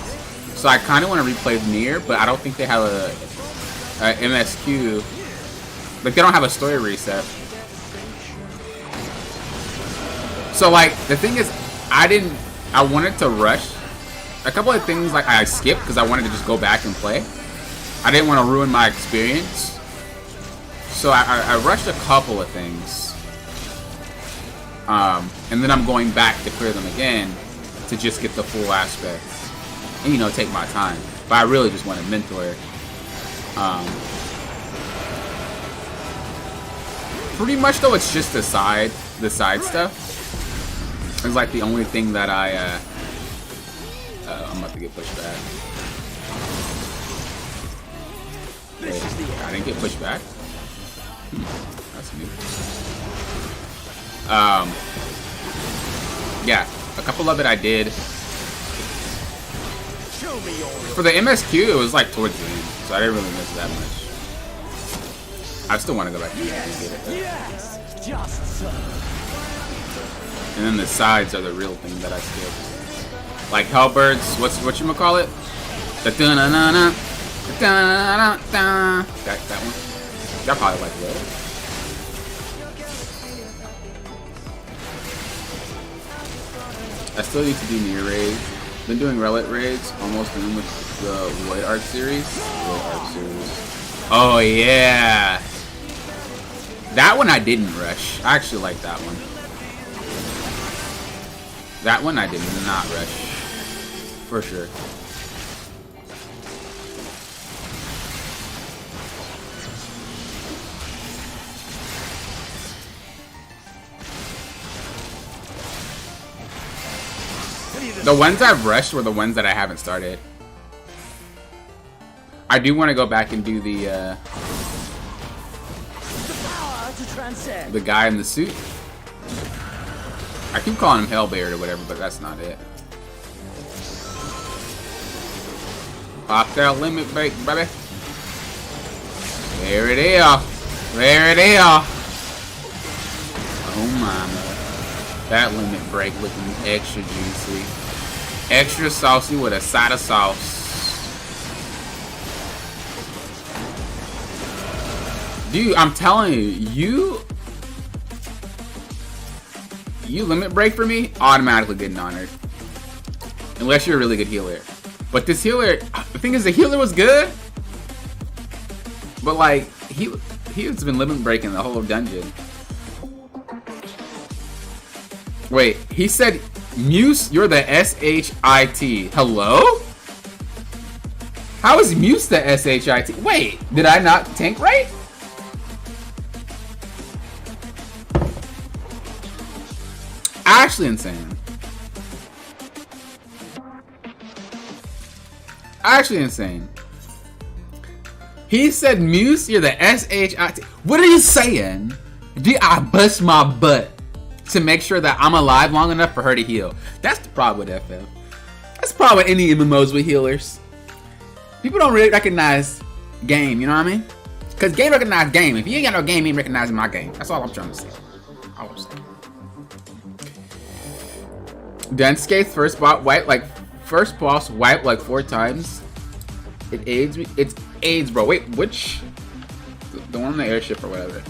Speaker 1: So I kind of want to replay Nier, but I don't think they have a MSQ. Like they don't have a story reset. So like the thing is, I wanted to rush a couple of things. Like I skipped because I wanted to just go back and play. I didn't want to ruin my experience. So I rushed a couple of things. And then I'm going back to clear them again to just get the full aspect. And, you know, take my time. But I really just want to mentor. Pretty much, though, it's just the side stuff. It's like the only thing that I'm about to get pushed back. Wait, I didn't get pushed back? That's new. Yeah, a couple of it I did. For the MSQ, it was like towards the end, so I didn't really miss that much. I still want to go back to get it.
Speaker 2: Yes, just so.
Speaker 1: And then the sides are the real thing that I skipped. Like Hellbirds, whatchamacallit? The da-na-na-na, da-na-na-na. That one. Y'all probably like that. I still need to do Nier raids. Been doing Roulette raids, almost done with the Void Art series. Oh yeah, that one I didn't rush. I actually like that one. That one I did not rush, for sure. The ones I've rushed were the ones that I haven't started. I do want to go back and do the guy in the suit. I keep calling him Hellbeard or whatever, but that's not it. Pop that limit break, baby. There it is. There it is. Oh my. That limit break looking extra juicy. Extra saucy with a side of sauce. Dude, I'm telling you, you limit break for me, automatically getting honored. Unless you're a really good healer. But this healer, the thing is the healer was good. But like, he's been limit breaking the whole dungeon. Wait, he said, Muse, you're the S-H-I-T. Hello? How is Muse the S-H-I-T? Wait, did I not tank right? Actually insane. Actually insane. He said, Muse, you're the S-H-I-T. What are you saying? Did I bust my butt to make sure that I'm alive long enough for her to heal? That's the problem with FF. That's the problem with any MMOs with healers. People don't really recognize game, you know what I mean? Cause game recognize game. If you ain't got no game, you ain't recognizing my game. That's all I'm trying to say. All I'm saying. Denskate's first boss wipe like 4 times. It aids me. It's AIDS, bro. Wait, which? The one on the airship or whatever.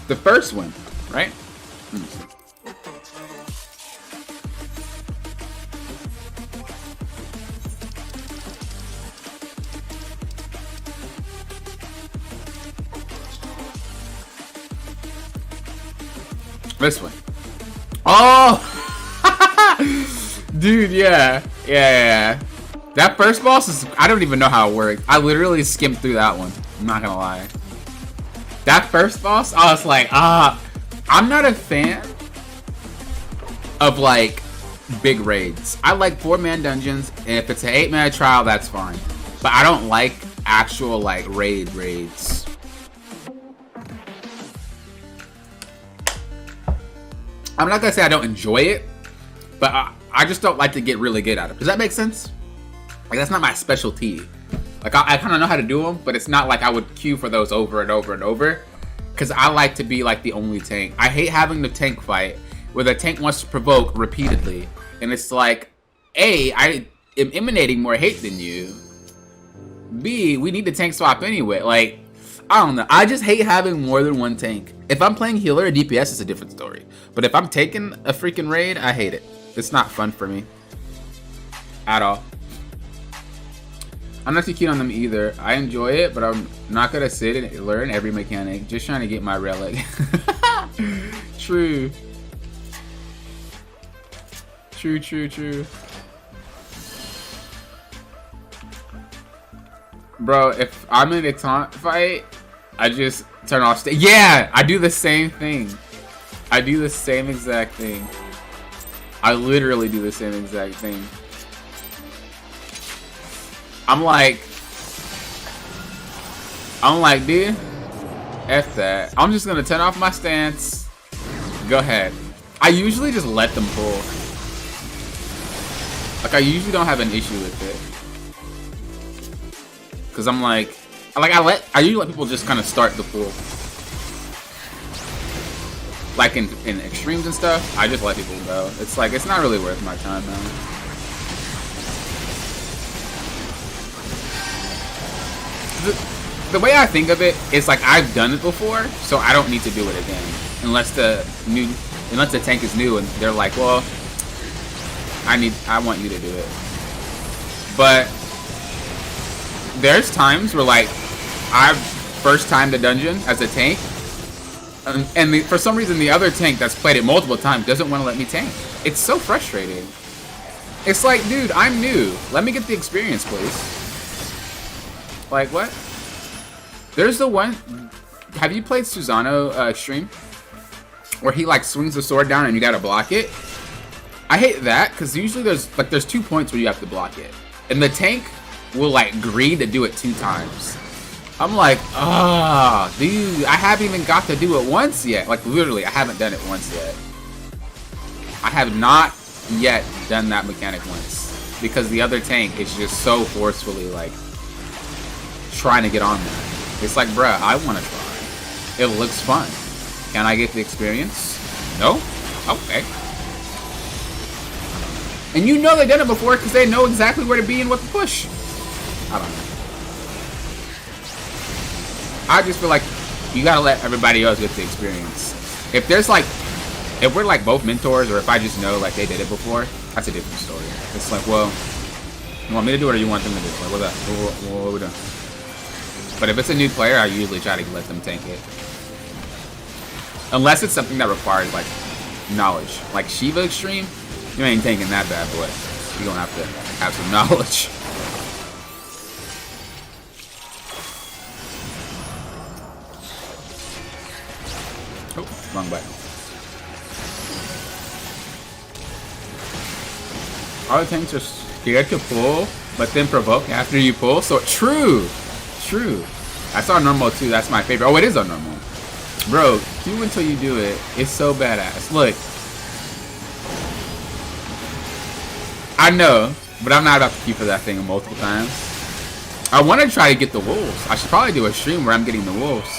Speaker 1: The first one, right? This one. Oh! Dude, yeah. Yeah. That first boss is... I don't even know how it worked. I literally skimmed through that one. I'm not gonna lie. That first boss, I was like, I'm not a fan of, like, big raids. I like 4-man dungeons, and if it's an 8-man trial, that's fine. But I don't like actual, like, raids. I'm not gonna say I don't enjoy it, but I just don't like to get really good at it. Does that make sense? Like, that's not my specialty. Like, I kind of know how to do them, but it's not like I would queue for those over and over and over. Because I like to be, like, the only tank. I hate having the tank fight where the tank wants to provoke repeatedly. And it's like, A, I am emanating more hate than you. B, we need the tank swap anyway. Like, I don't know. I just hate having more than one tank. If I'm playing healer or DPS, it's a different story. But if I'm taking a freaking raid, I hate it. It's not fun for me. At all. I'm not too keen on them either. I enjoy it, but I'm not gonna sit and learn every mechanic. Just trying to get my relic. True. True. Bro, if I'm in a taunt fight, I just turn off stage. Yeah, I do the same thing. I do the same exact thing. I literally do the same exact thing. I'm like, dude, F that. I'm just gonna turn off my stance. Go ahead. I usually just let them pull. Like, I usually don't have an issue with it. Cause I'm like I usually let people just kind of start the pull. Like in extremes and stuff, I just let people go. It's like, it's not really worth my time, man. The way I think of it is like, I've done it before, so I don't need to do it again. Unless the tank is new and they're like, well, I want you to do it. But there's times where, like, I've first timed the dungeon as a tank, and for some reason the other tank that's played it multiple times doesn't want to let me tank. It's so frustrating. It's like, dude, I'm new. Let me get the experience, please. Like, what? There's the one... Have you played Susano Extreme? Where he, like, swings the sword down and you gotta block it? I hate that, because usually there's 2 points where you have to block it. And the tank will, like, agree to do it 2 times. I'm like, dude, I haven't even got to do it once yet. Like, literally, I haven't done it once yet. I have not yet done that mechanic once. Because the other tank is just so forcefully, like, trying to get on there. It's like, bruh, I want to try. It looks fun. Can I get the experience? No? Okay. And you know they've done it before because they know exactly where to be and what to push. I don't know. I just feel like you gotta let everybody else get the experience. If there's like, if we're like both mentors, or if I just know like they did it before, that's a different story. It's like, well, you want me to do it or you want them to do it? Like, what's that? What are we doing? But if it's a new player, I usually try to let them tank it. Unless it's something that requires, like, knowledge. Like Shiva Extreme, you ain't tanking that bad boy. You're gonna have to have some knowledge. Oh, wrong button. All the tanks are scared to pull, but then provoke after you pull. So, true. True. I saw normal too. That's my favorite. Oh, it is on normal. Bro, queue until you do it. It's so badass. Look. I know, but I'm not about to queue for that thing multiple times. I want to try to get the wolves. I should probably do a stream where I'm getting the wolves.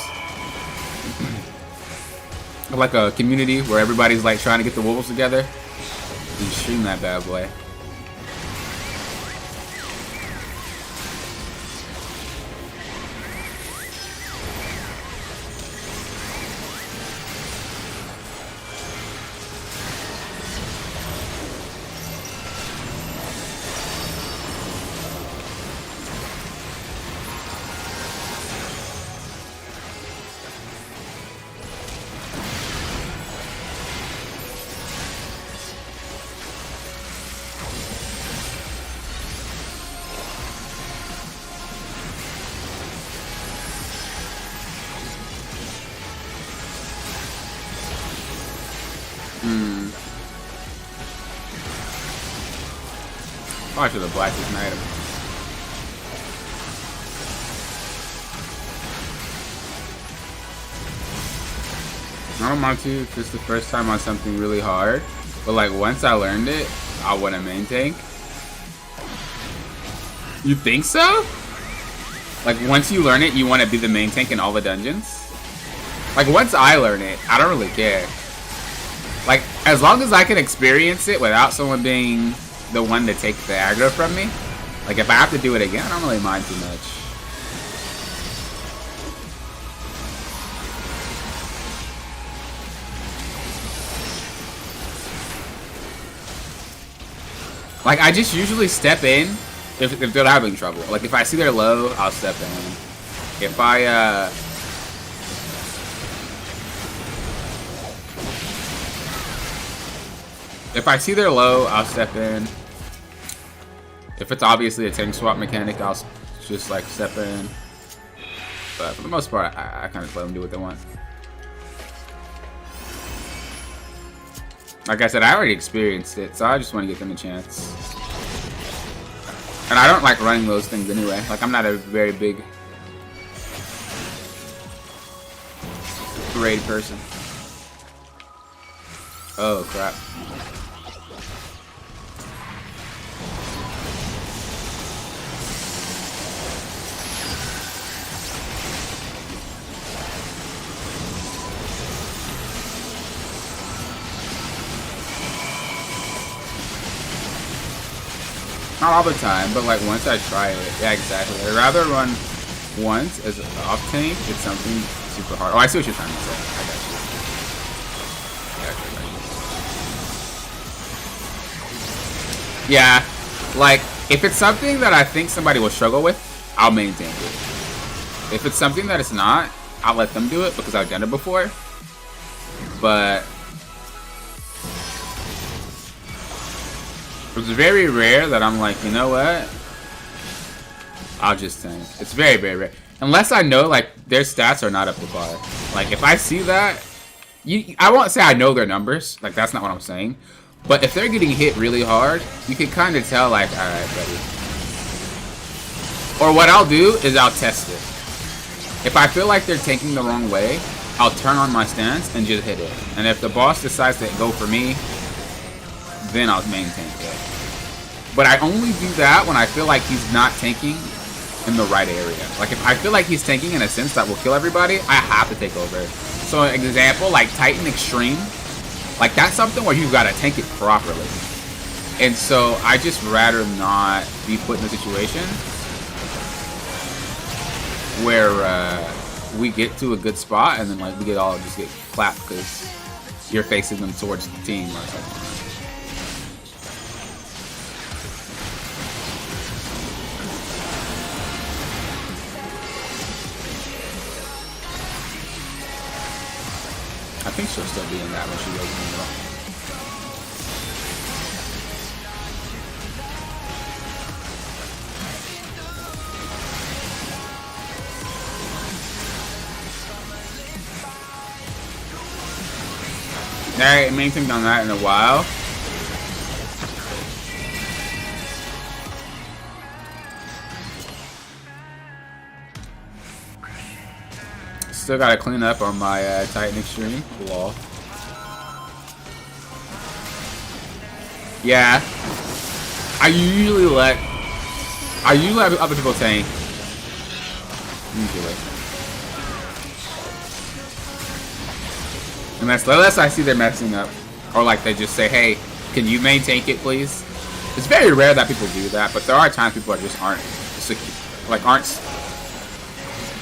Speaker 1: Like a community where everybody's like trying to get the wolves together. And stream that bad boy. Probably should have blacked this item. I don't want to if it's the first time on something really hard, but like once I learned it, I want to main tank. You think so? Like once you learn it, you want to be the main tank in all the dungeons? Like once I learn it, I don't really care. Like as long as I can experience it without someone being the one to take the aggro from me. Like if I have to do it again, I don't really mind too much. Like I just usually step in if they're having trouble. Like if I see they're low, I'll step in. If I see they're low, I'll step in. If it's obviously a tank swap mechanic, I'll just like step in. But for the most part, I kind of let them do what they want. Like I said, I already experienced it, so I just want to give them a chance. And I don't like running those things anyway. Like I'm not a very big raid person. Oh crap. Not all the time, but like once I try it. Yeah, exactly. I'd rather run once as an off tank. It's something super hard. Oh, I see what you're trying to say. I got you. Yeah, like if it's something that I think somebody will struggle with, I'll maintain it. If it's something that it's not, I'll let them do it because I've done it before. But it's very rare that I'm like, you know what? I'll just tank. It's very, very rare. Unless I know, like, their stats are not up to par. Like, if I see that, I won't say I know their numbers. Like, that's not what I'm saying. But if they're getting hit really hard, you can kind of tell, like, alright, buddy. Or what I'll do is I'll test it. If I feel like they're tanking the wrong way, I'll turn on my stance and just hit it. And if the boss decides to go for me, then I'll maintain it. But I only do that when I feel like he's not tanking in the right area. Like if I feel like he's tanking in a sense that will kill everybody, I have to take over. So an example, like Titan Extreme, like that's something where you've got to tank it properly. And so I just rather not be put in a situation where we get to a good spot and then like we get clapped because you're facing them towards the team or something. I think she'll still be in that when she goes in the middle. Alright, main thing on that in a while. Still gotta clean up on my Titan Extreme wall. Yeah, I usually let other people tank Usually. Unless I see they're messing up. Or like they just say, hey, can you main tank it, please? It's very rare that people do that, but there are times people just aren't secure. Like, aren't...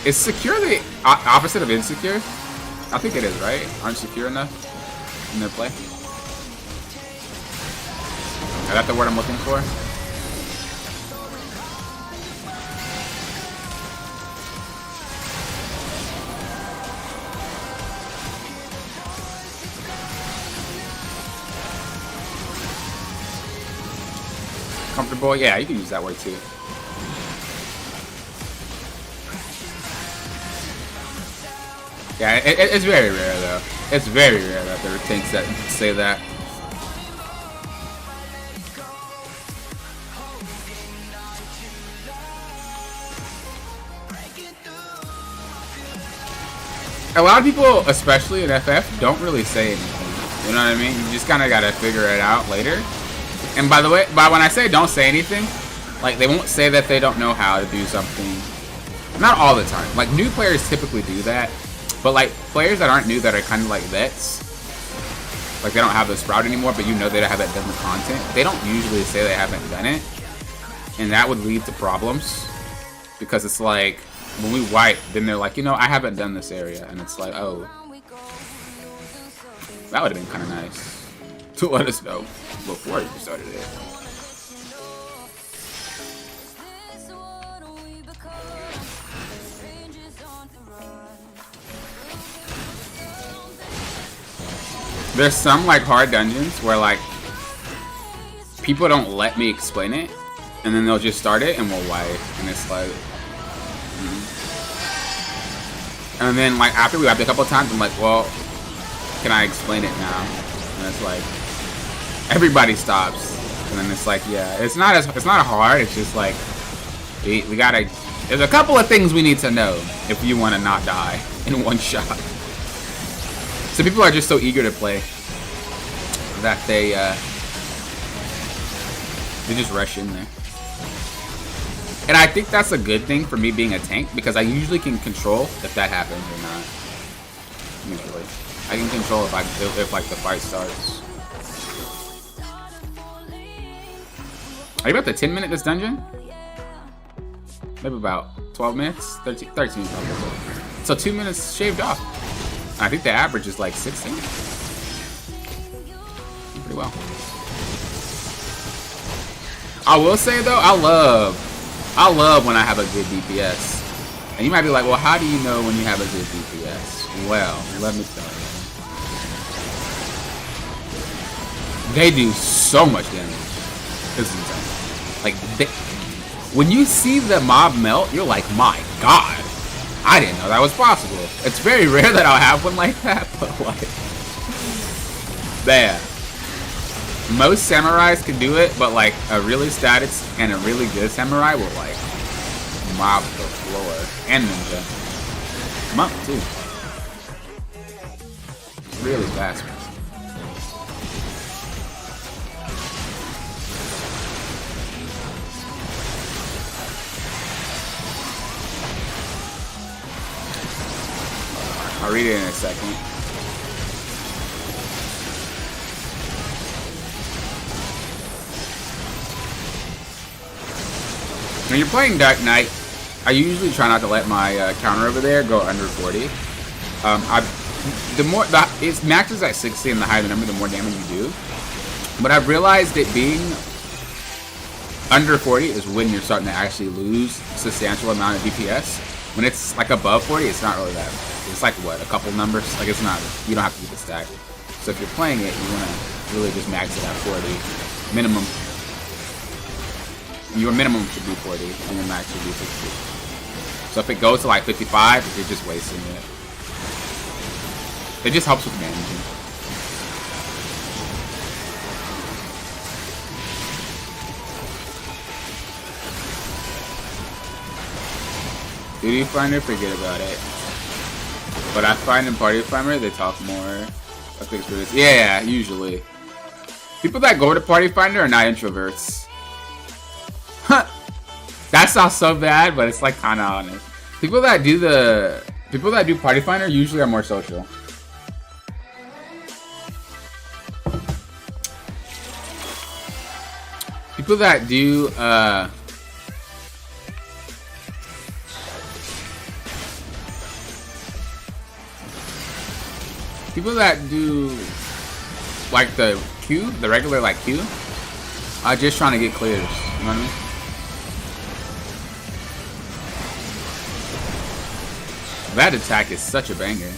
Speaker 1: Is secure the opposite of insecure? I think it is, right? Aren't secure enough in their play? Is that the word I'm looking for? Comfortable? Yeah, you can use that word too. Yeah, it's very rare though. It's very rare that there are things that say that. A lot of people, especially in FF, don't really say anything. You know what I mean? You just kind of gotta figure it out later. And by the way, when I say don't say anything, like they won't say that they don't know how to do something. Not all the time. Like new players typically do that, but like players that aren't new that are kind of like vets, like they don't have the sprout anymore, but you know they haven't done the content. They don't usually say they haven't done it, and that would lead to problems because it's like when we wipe, then they're like, you know, I haven't done this area, and it's like, oh, that would have been kind of nice to let us know before you started it. There's some like hard dungeons where like people don't let me explain it, and then they'll just start it and we'll wipe, and it's like, and then like after we wiped a couple of times, I'm like, well, can I explain it now? And it's like everybody stops, and then it's like, yeah, it's not hard. It's just like we gotta. There's a couple of things we need to know if you want to not die in one shot. So people are just so eager to play that they just rush in there. And I think that's a good thing for me being a tank, because I usually can control if that happens or not. Usually, I can control if like the fight starts. Are you about to 10-minute this dungeon? Maybe about 12 minutes, 13 probably. So 2 minutes shaved off. I think the average is like 16. Pretty well. I will say though, I love when I have a good DPS. And you might be like, well, how do you know when you have a good DPS? Well, let me tell you. They do so much damage. This is insane. Like, when you see the mob melt, you're like, my god. I didn't know that was possible. It's very rare that I'll have one like that, but like, man. Most samurais can do it, but like a really static and a really good samurai will like mob the floor. And ninja. Monk too. It's really fast. I'll read it in a second. When you're playing Dark Knight, I usually try not to let my counter over there go under 40. It maxes at 60, and the higher the number, the more damage you do. But I've realized it being under 40 is when you're starting to actually lose a substantial amount of DPS. When it's like above 40, it's not really that bad. It's like what, a couple numbers? Like it's not, you don't have to keep it stacked. So if you're playing it, you want to really just max it at 40. Minimum. Your minimum should be 40, and your max should be 60. So if it goes to like 55, you're just wasting it. It just helps with managing. Duty Finder, forget about it. But I find in Party Finder, they talk more. I think it's really, yeah, usually. People that go to Party Finder are not introverts. Huh. That sounds so bad, but it's like kind of honest. People that do Party Finder usually are more social. People that do like the queue, the regular like queue, are just trying to get clears. You know what I mean? That attack is such a banger.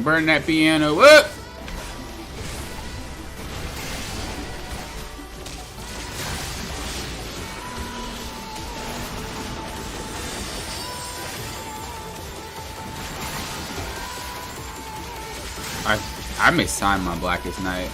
Speaker 1: Burn that piano up! I mistimed my Blackest Night.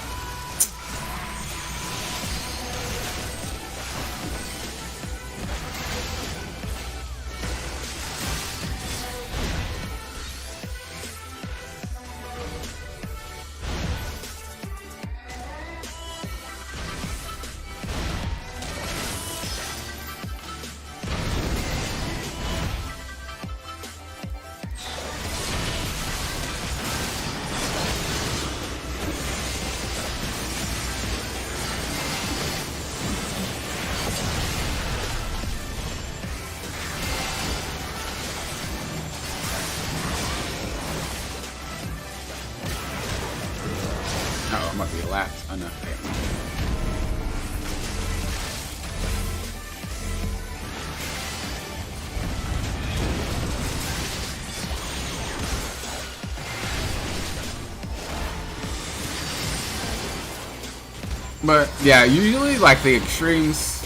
Speaker 1: Oh, I'm about to get lapped. Oh no. But yeah, usually like the extremes.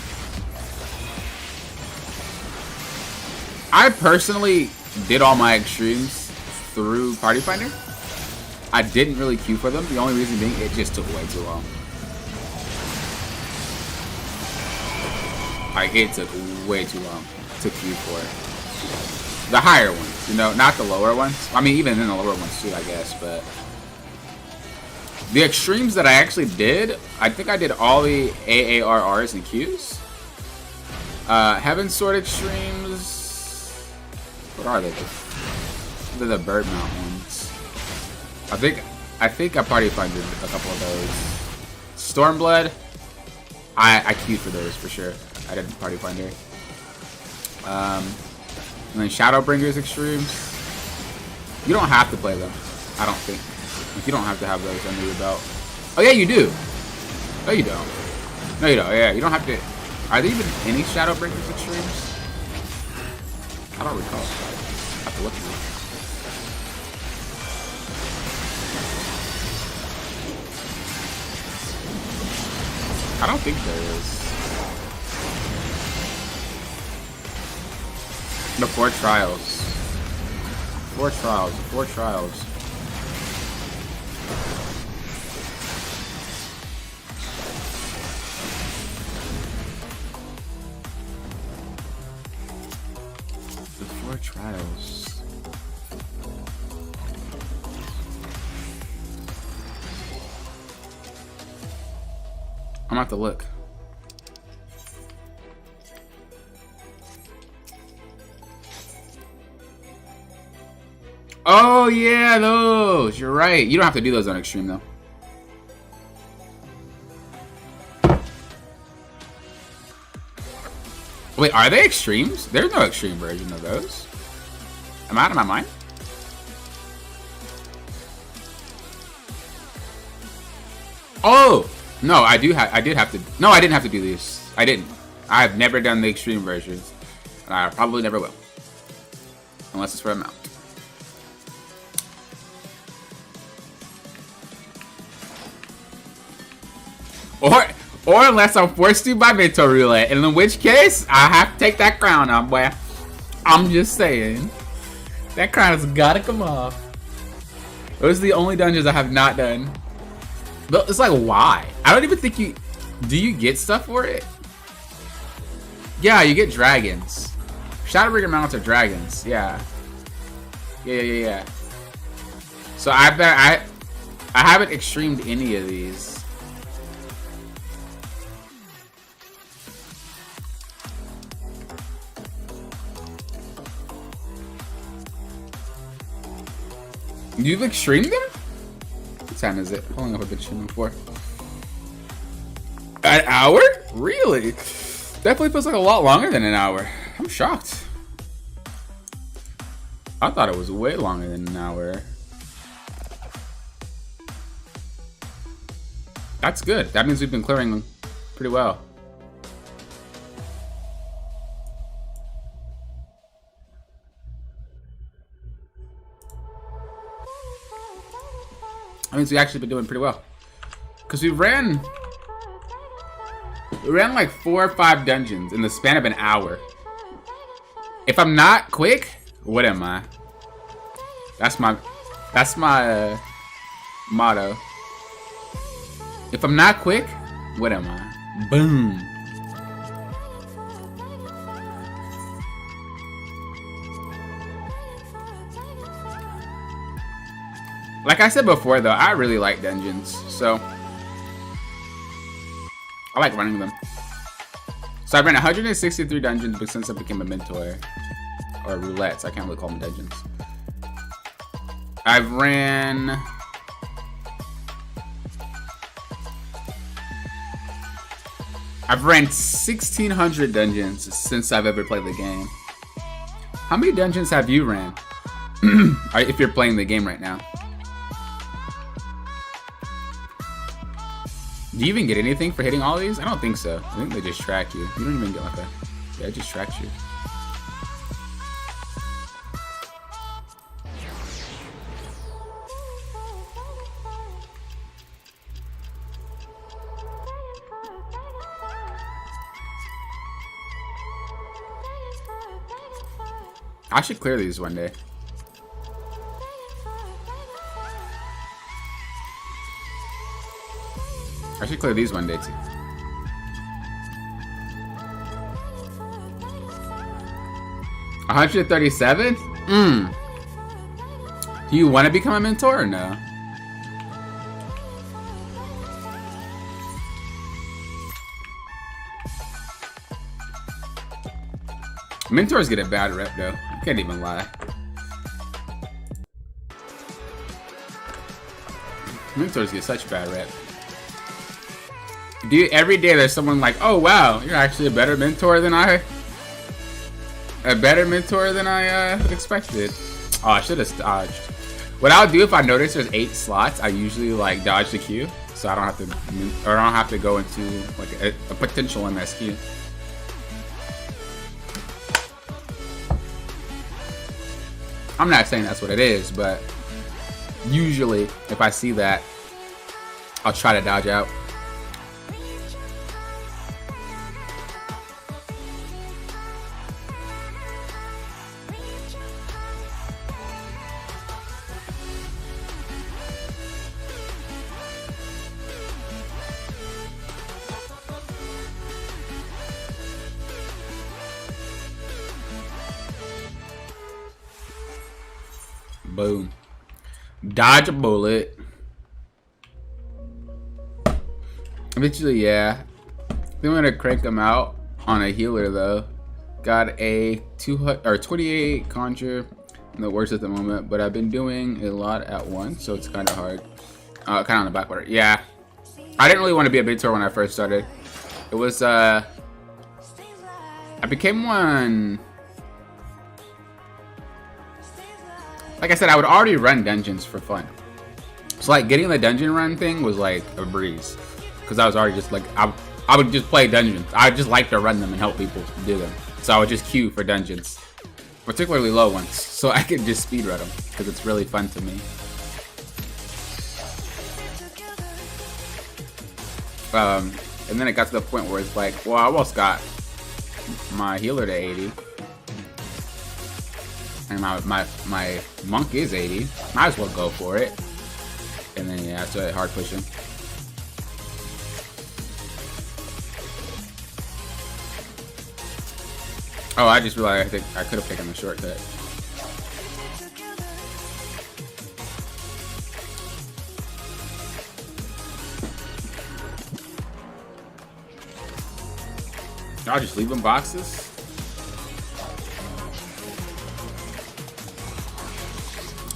Speaker 1: I personally did all my extremes through Party Finder. I didn't really queue for them. The only reason being it just took way too long. Like it took way too long to queue for it. The higher ones, you know, not the lower ones. I mean, even in the lower ones too, I guess. But the extremes that I actually did, I think I did all the AARRs and Qs. Heaven Sword extremes. What are they? They're the Bird Mount ones. I think I Party Findered a couple of those. Stormblood, I queued for those for sure. I didn't Party Finder. And then Shadowbringers extremes. You don't have to play them, I don't think. Like, you don't have to have those under your belt. Oh yeah, you do. No, you don't. No, you don't. Yeah, you don't have to. Are there even any Shadowbringers extremes? I don't recall. I have to look at it. I don't think there is. The 4 trials. 4 trials. 4 trials. The 4 trials. I'm gonna have to look. Oh yeah, those. You're right. You don't have to do those on extreme though. Wait, are they extremes? There's no extreme version of those. Am I out of my mind? Oh no, I did have to. No, I didn't have to do these. I didn't. I've never done the extreme versions, and I probably never will, unless it's for a mount. Or unless I'm forced to by mental roulette, and in which case I have to take that crown off, boy. I'm just saying, that crown has gotta come off. Those are the only dungeons I have not done. But it's like, why? I don't even think you. Do you get stuff for it? Yeah, you get dragons. Shadowbreaker mounts are dragons. Yeah. Yeah. So I bet I haven't extremed any of these. You've extremed them? What time is it? How long have I been streaming for? An hour? Really? Definitely feels like a lot longer than an hour. I'm shocked. I thought it was way longer than an hour. That's good. That means we've been clearing pretty well. That means we actually been doing pretty well. Because we ran like 4 or 5 dungeons in the span of an hour. If I'm not quick, what am I? That's my motto. If I'm not quick, what am I? Boom. Like I said before, though, I really like dungeons, so I like running them. So I ran 163 dungeons, but since I became a mentor, or roulettes, I can't really call them dungeons. I've ran 1,600 dungeons since I've ever played the game. How many dungeons have you ran? If you're playing the game right now. Do you even get anything for hitting all these? I don't think so. I think they just track you. You don't even get like a... Yeah, it just tracks you. I should clear these one day. I should clear these one day too. $137? Do you want to become a mentor or no? Mentors get a bad rep though. I can't even lie. Mentors get such bad rep. Dude, every day there's someone like, oh wow, you're actually a better mentor than I expected. Oh, I should have dodged. What I'll do if I notice there's 8 slots, I usually like dodge the queue, so I don't have to go into like a potential MS queue. I'm not saying that's what it is, but usually if I see that, I'll try to dodge out. Boom. Dodge a bullet. Eventually, yeah. I'm gonna crank them out on a healer though. Got a 28 conjure. That works at the moment, but I've been doing a lot at once, so it's kind of hard. Kind of on the back order. Yeah. I didn't really want to be a mentor when I first started. It was I became one. Like I said, I would already run dungeons for fun. So like getting the dungeon run thing was like a breeze. Because I was already just like, I would just play dungeons. I just like to run them and help people do them. So I would just queue for dungeons. Particularly low ones. So I could just speedrun them. Because it's really fun to me. And then it got to the point where it's like, well, I almost got my healer to 80. And my monk is 80. Might as well go for it. And then yeah, so hard pushing. Oh, I just realized I think I could have taken the shortcut. I'll just leave them boxes.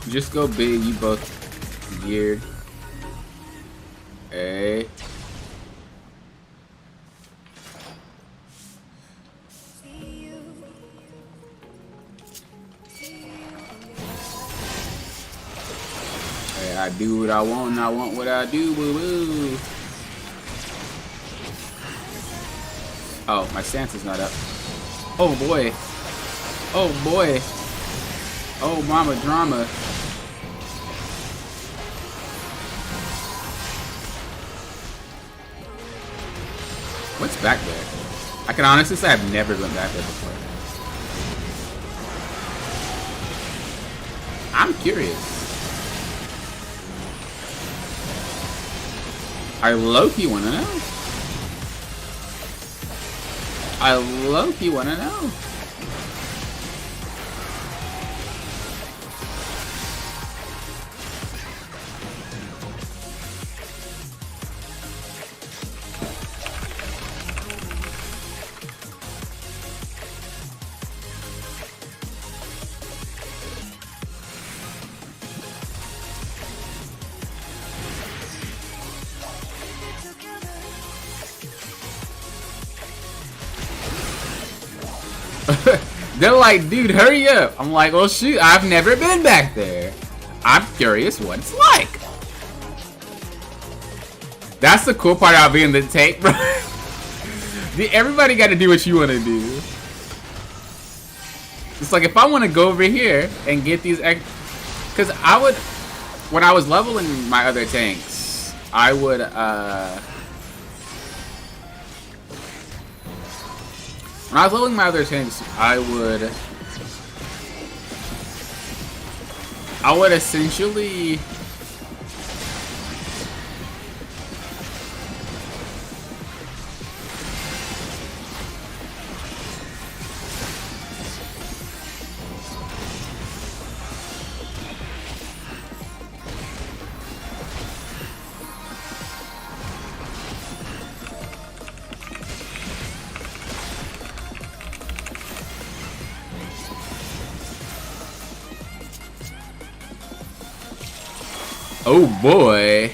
Speaker 1: Just go big, you both geared. Hey. Hey, I do what I want and I want what I do, boo boo. Oh, my stance is not up. Oh boy. Oh boy. Oh mama drama. What's back there? I can honestly say I've never been back there before. I'm curious. I low-key wanna know. I low-key wanna know. They're like, dude, hurry up. I'm like, well, shoot, I've never been back there. I'm curious what it's like. That's the cool part about being the tank, bro. Everybody got to do what you want to do. It's like, if I want to go over here and get these, because I would, when I was leveling my other tanks, I would, when I was leveling my other tanks, I would essentially oh boy.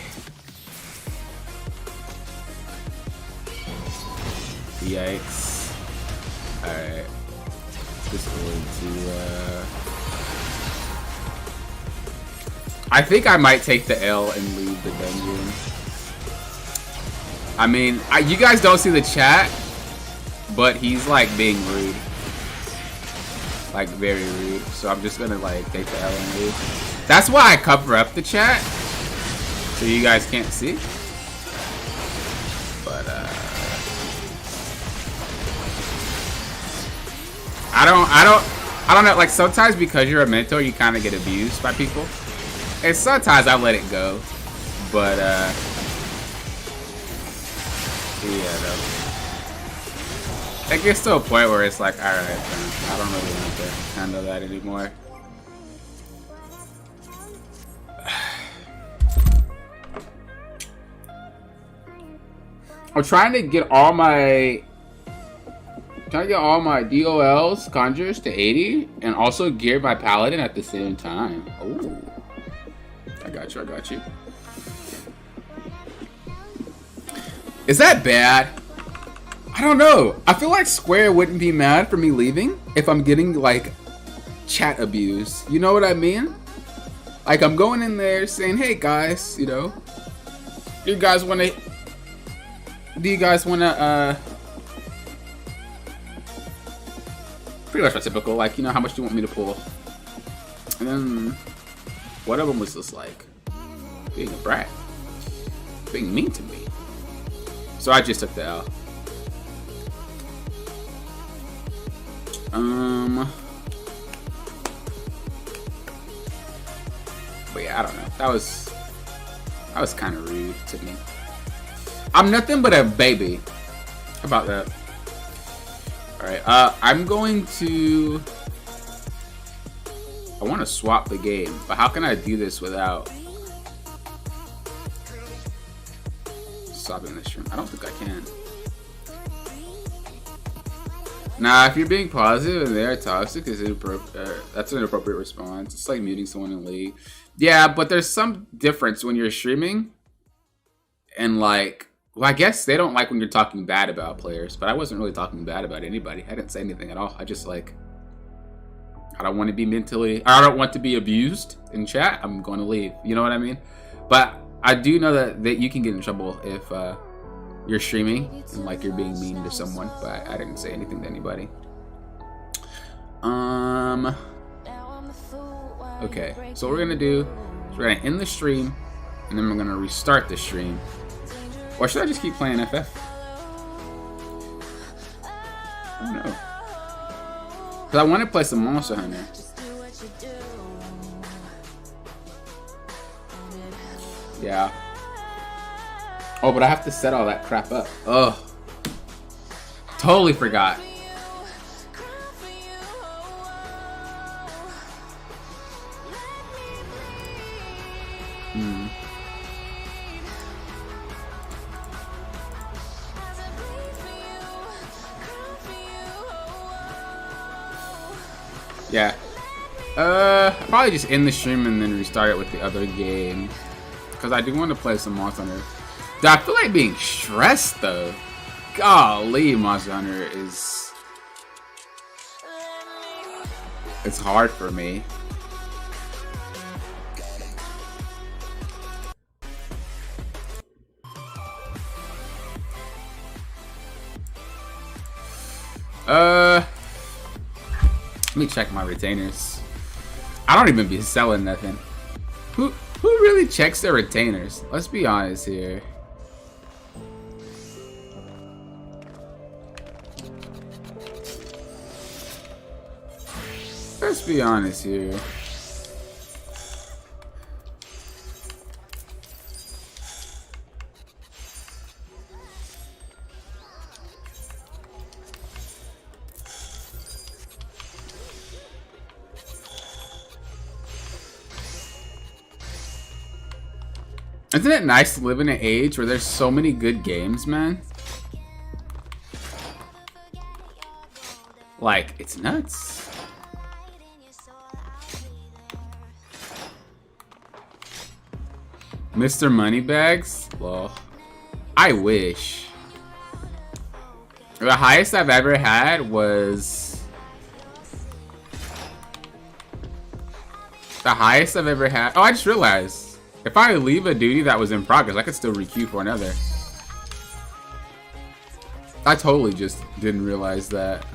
Speaker 1: Yikes. Alright. Just going to I think I might take the L and leave the dungeon. I mean, you guys don't see the chat, but he's like being rude. Like very rude. So I'm just gonna like take the L and leave. That's why I cover up the chat, so you guys can't see. But I don't know. Like sometimes because you're a mentor, you kind of get abused by people, and sometimes I let it go. But yeah, no. It gets to a point where it's like, all right, I don't really want to handle that anymore. I'm trying to get all my DOLs, conjures to 80, and also gear my paladin at the same time. Oh, I got you. Is that bad? I don't know. I feel like Square wouldn't be mad for me leaving if I'm getting like chat abuse. You know what I mean? Like I'm going in there saying, "Hey guys, you know, do you guys want to pretty much typical, like, you know, how much do you want me to pull?" And then one of them was just like being a brat, being mean to me. So I just took the L. But yeah, I don't know. That was kind of rude to me. I'm nothing but a baby. How about that? Alright, I'm going to... I want to swap the game, but how can I do this without swapping this room? I don't think I can. Nah, if you're being positive and they are toxic, that's an inappropriate response. It's like muting someone in League. Yeah, but there's some difference when you're streaming and like, well, I guess they don't like when you're talking bad about players, but I wasn't really talking bad about anybody. I didn't say anything at all. I just like, I don't want to be I don't want to be abused in chat. I'm going to leave. You know what I mean? But I do know that you can get in trouble if you're streaming and like you're being mean to someone, but I didn't say anything to anybody. Okay, so what we're gonna do is we're gonna end the stream and then we're gonna restart the stream. Or should I just keep playing FF? I don't know. Cause I want to play some Monster Hunter. Yeah. Oh, but I have to set all that crap up. Ugh. Totally forgot. Yeah. I'll probably just end the stream and then restart it with the other game. Because I do want to play some Monster Hunter. Dude, I feel like being stressed though. Golly, Monster Hunter is... It's hard for me. Let me check my retainers. I don't even be selling nothing. Who really checks their retainers? Let's be honest here. Let's be honest here. Isn't it nice to live in an age where there's so many good games, man? Like, it's nuts. Mr. Moneybags? Well, I wish. The highest I've ever had was... The highest I've ever had... Oh, I just realized. If I leave a duty that was in progress, I could still requeue for another. I totally just didn't realize that.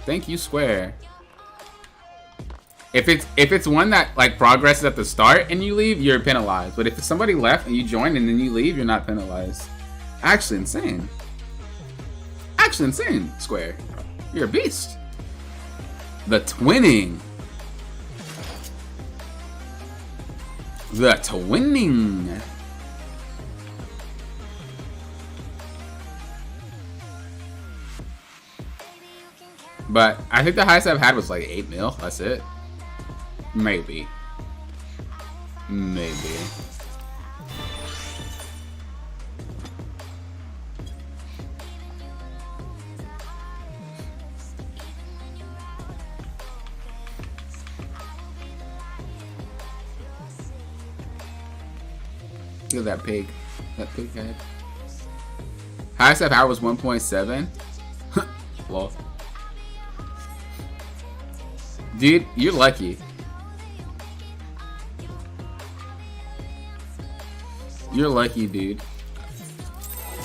Speaker 1: Thank you, Square. If it's one that like progresses at the start and you leave, you're penalized. But if somebody left and you join and then you leave, you're not penalized. Actually insane. Actually insane, Square. You're a beast. The twinning. The twinning. But I think the highest I've had was like 8 mil. That's it. Maybe. Maybe. Look at that pig. That pig head. Highest I've had was 1.7. Lol. Dude, you're lucky. You're lucky, dude.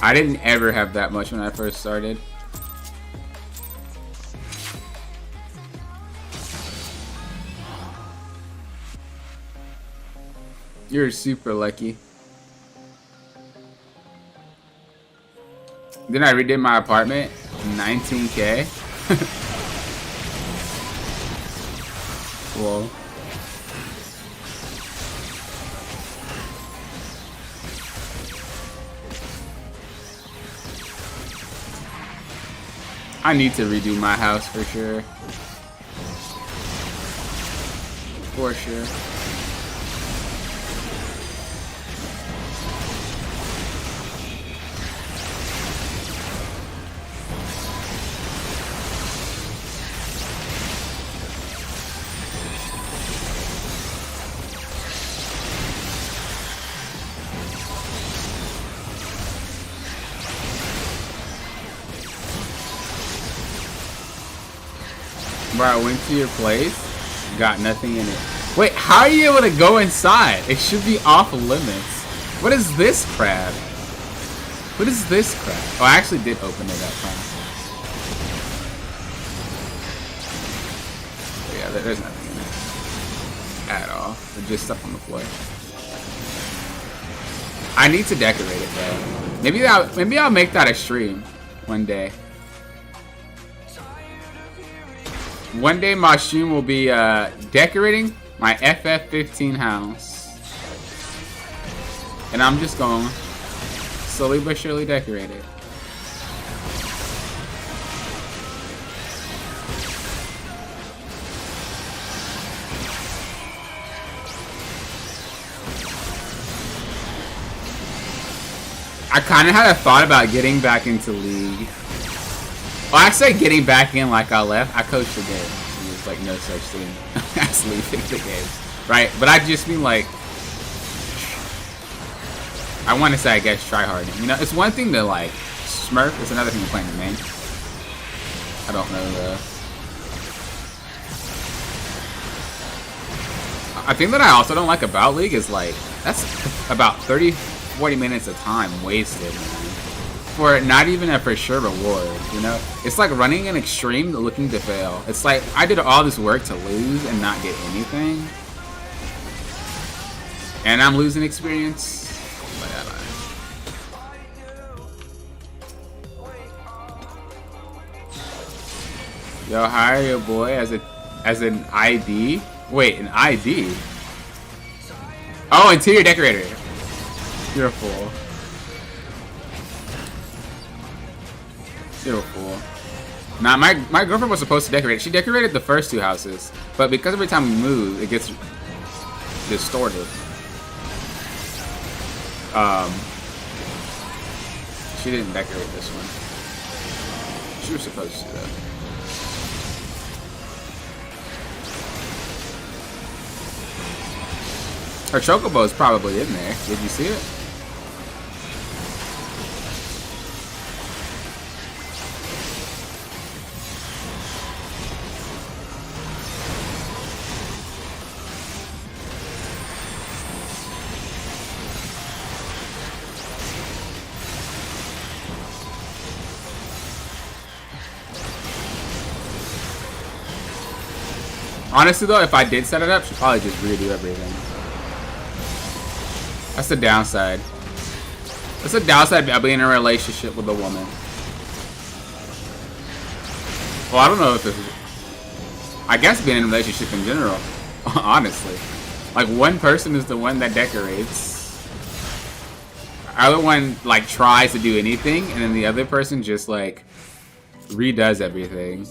Speaker 1: I didn't ever have that much when I first started. You're super lucky. Then I redid my apartment, 19K. Whoa. I need to redo my house for sure. For sure. Bro, I went to your place, got nothing in it. Wait, how are you able to go inside? It should be off limits. What is this crap? What is this crap? Oh, I actually did open it up, huh? Yeah, there's nothing in it. At all. There's just stuff on the floor. I need to decorate it, though. Maybe I'll make that a stream one day. One day my stream will be decorating my FF15 house. And I'm just going slowly but surely decorate it. I kind of had a thought about getting back into League. Well, I said getting back in like I left. I coached the game. There's like no such thing as leaving the game, right? But I just mean like, I want to say I guess try hard. You know, it's one thing to like smurf. It's another thing to play in the main. I don't know though. I think that I also don't like about League is like that's about 30-40 minutes of time wasted, man. For not even a for sure reward, you know? It's like running an extreme looking to fail. It's like I did all this work to lose and not get anything. And I'm losing experience. Yo, hire your boy as an ID? Wait, an ID? Oh, interior decorator. Beautiful. Beautiful. Now, my girlfriend was supposed to decorate. She decorated the first two houses, but because every time we move, it gets distorted. She didn't decorate this one. She was supposed to, though. Her chocobo is probably in there. Did you see it? Honestly though, if I did set it up, she'd probably just redo everything. That's the downside. That's the downside of being in a relationship with a woman. Well, I don't know if it's... I guess being in a relationship in general, honestly. Like, one person is the one that decorates. The other one, like, tries to do anything, and then the other person just, like, redoes everything.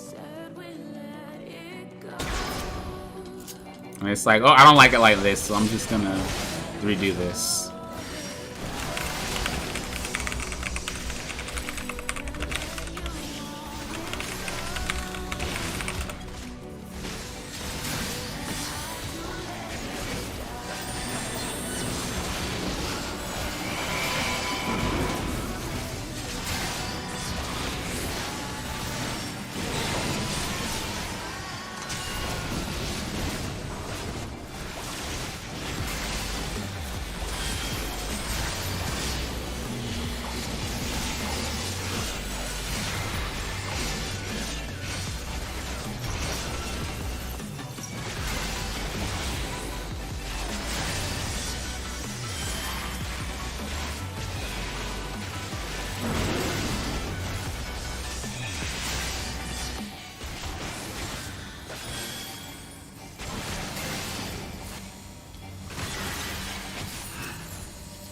Speaker 1: And it's like, oh, I don't like it like this, so I'm just gonna redo this.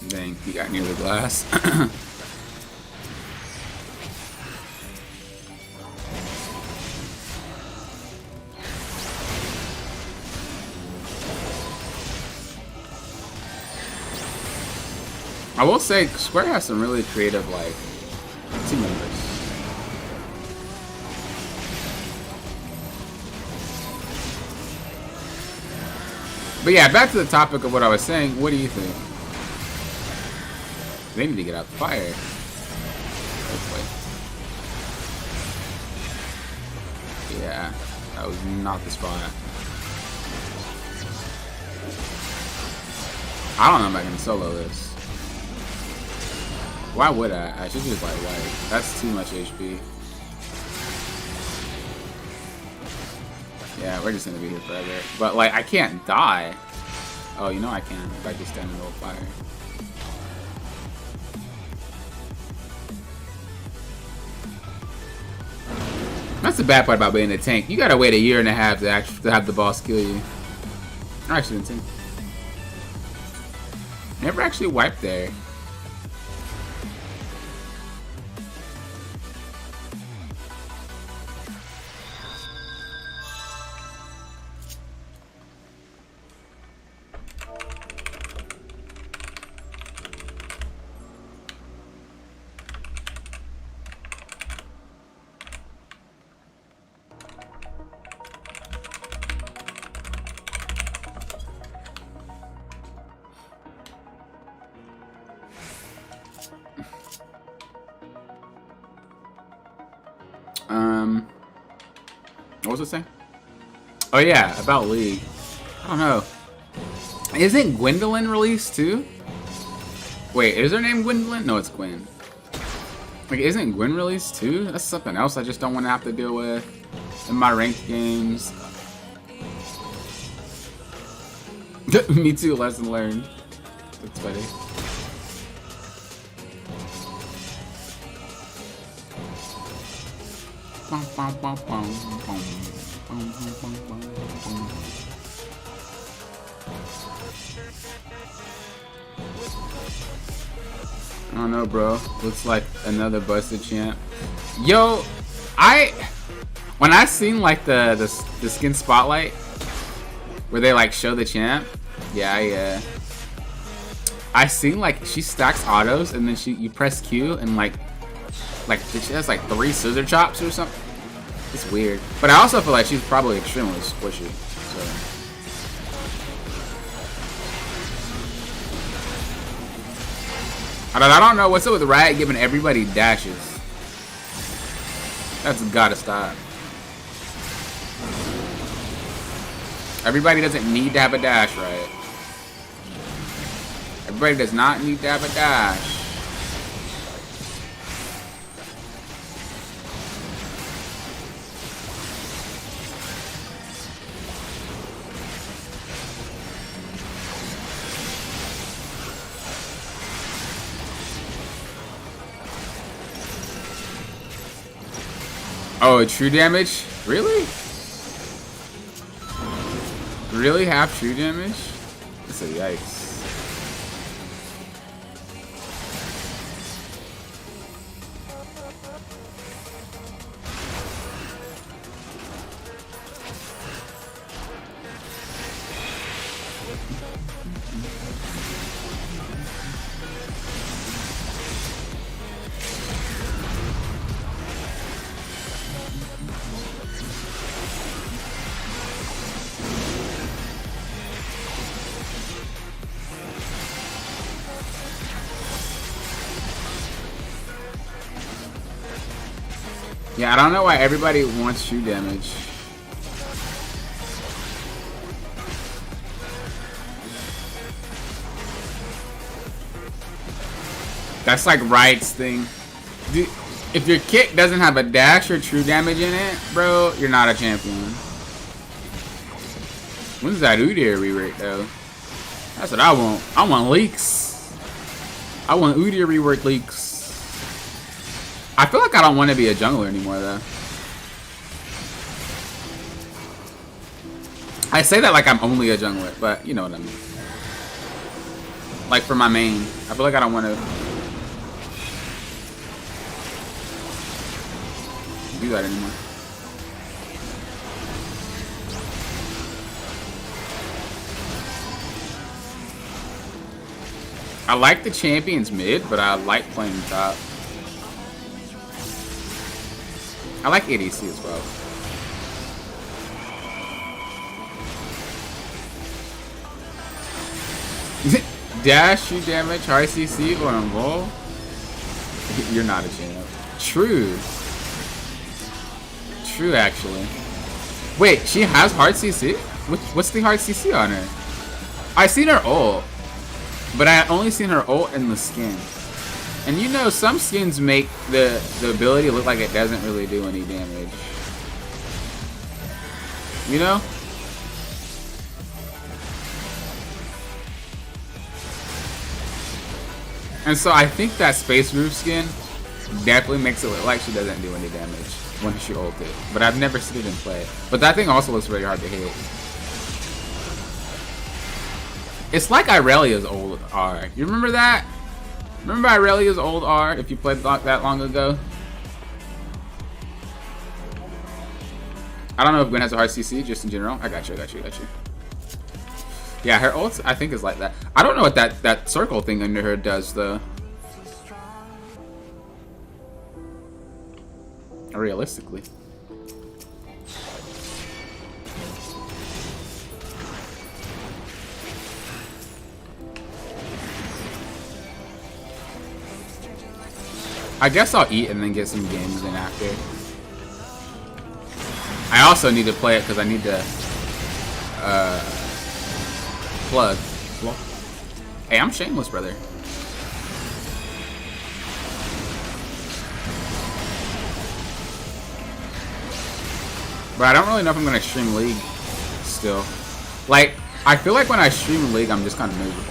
Speaker 1: Dang, he got near the glass. I will say Square has some really creative like team members. But yeah, back to the topic of what I was saying. What do you think? They need to get out the fire. Yeah, that was not the spot. I don't know if I can solo this. Why would I? I should just like white. That's too much HP. Yeah, we're just gonna be here forever. But like, I can't die. Oh, you know I can if I just stand in the middle of fire. That's the bad part about being a tank. You gotta wait a year and a half to actually have the boss kill you. Actually, the tank. Never actually wiped there. What was it saying? Oh yeah, about League. I don't know. Isn't Gwendolyn released too? Wait, is her name Gwendolyn? No, it's Gwen. Like, isn't Gwen released too? That's something else I just don't want to have to deal with in my ranked games. Me too, lesson learned. That's funny. I don't know, bro. Looks like another busted champ. Yo, when I seen like the skin spotlight where they like show the champ, yeah, I seen like she stacks autos and then you press Q and like she has like 3 scissor chops or something. It's weird, but I also feel like she's probably extremely squishy. So. I don't know what's up with Riot giving everybody dashes. That's gotta stop. Everybody doesn't need to have a dash, right? Everybody does not need to have a dash. Oh, true damage? Really? Really have true damage? That's a yikes. Yeah, I don't know why everybody wants true damage. That's like Riot's thing. Dude, if your kit doesn't have a dash or true damage in it, bro, you're not a champion. When's that Udyr rework though? That's what I want. I want leaks. I want Udyr rework leaks. I feel like I don't want to be a jungler anymore, though. I say that like I'm only a jungler, but you know what I mean. Like for my main, I feel like I don't want to do that anymore. I like the champions mid, but I like playing top. I like ADC as well. Dash, shoot damage, high CC, or on roll. You're not a champ. True. True, actually. Wait, she has hard CC? What's the hard CC on her? I seen her ult, but I only seen her ult in the skin. And you know, some skins make the ability look like it doesn't really do any damage. You know? And so I think that Space Roof skin definitely makes it look like she doesn't do any damage when she ulted. But I've never seen it in play. But that thing also looks really hard to hit. It's like Irelia's old R. You remember that? Remember Irelia's old R if you played that long ago? I don't know if Gwen has a hard CC, just in general. I got you. Yeah, her ult, I think, is like that. I don't know what that circle thing under her does, though. Realistically. I guess I'll eat and then get some games in after. I also need to play it because I need to plug. Hey, I'm shameless, brother. But I don't really know if I'm gonna stream League still. Like, I feel like when I stream League, I'm just kind of miserable.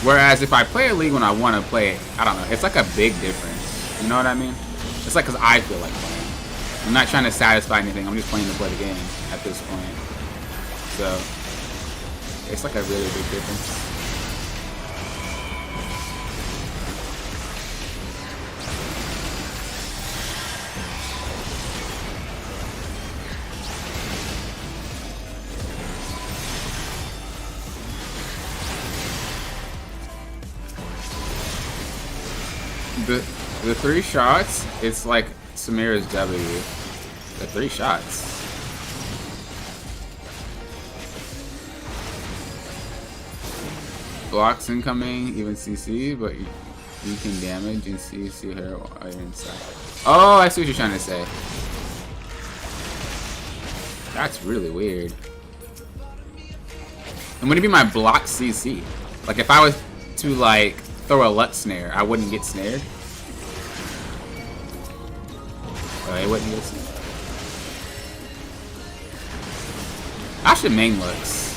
Speaker 1: Whereas if I play a League when I want to play it, I don't know. It's like a big difference. You know what I mean? It's like because I feel like playing. I'm not trying to satisfy anything. I'm just playing to play the game at this point. So it's like a really big difference. The 3 shots, it's like Samira's W. The 3 shots. Blocks incoming, even CC, but you can damage and CC her while you're inside. Oh, I see what you're trying to say. That's really weird. And would it be my block CC? Like if I was to like throw a Lut snare, I wouldn't get snared? Oh, it wouldn't get snared. I should main Lux.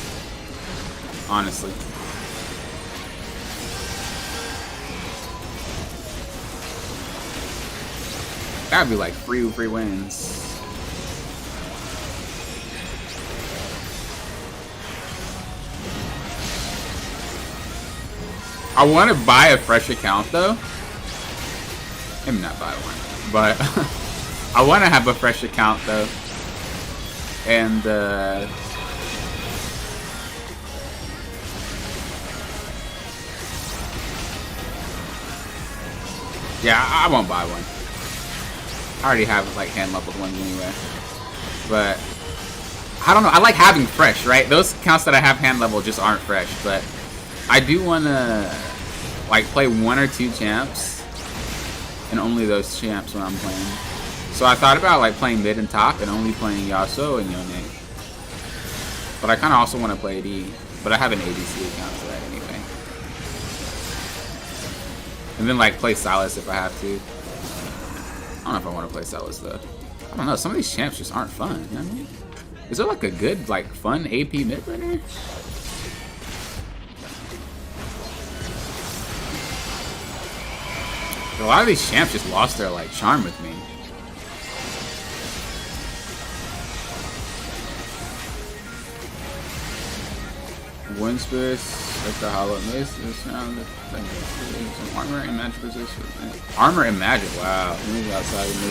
Speaker 1: Honestly. That'd be like free wins. I want to buy a fresh account though. Maybe not buy one, but I want to have a fresh account though. And yeah, I won't buy one. I already have like hand leveled ones anyway. But I don't know. I like having fresh, right? Those accounts that I have hand leveled just aren't fresh, but I do want to like play 1 or 2 champs and only those champs when I'm playing. So I thought about like playing mid and top and only playing Yasuo and Yone. But I kind of also want to play AD, but I have an ADC account for that anyway. And then like play Sylas if I have to. I don't know if I want to play Sylas though. I don't know, some of these champs just aren't fun, you know what I mean? Is there like a good, like fun AP mid runner? A lot of these champs just lost their like charm with me. Wind Space, like the hollow mace, the sound, some armor and magic resist. Armor and magic, wow. Move outside of me.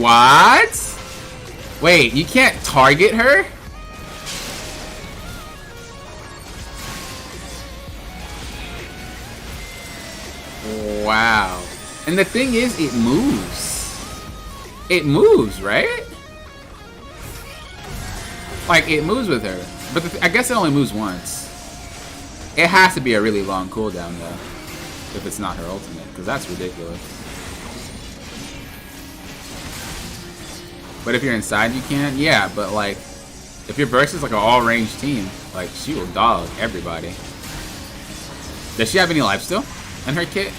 Speaker 1: What? Wait, you can't target her? Wow. And the thing is, it moves. It moves, right? Like, it moves with her. But I guess it only moves once. It has to be a really long cooldown, though. If it's not her ultimate, because that's ridiculous. But if you're inside, you can. Yeah, but like, if you're versus like an all-range team, like, she will dog everybody. Does she have any life still in her kit?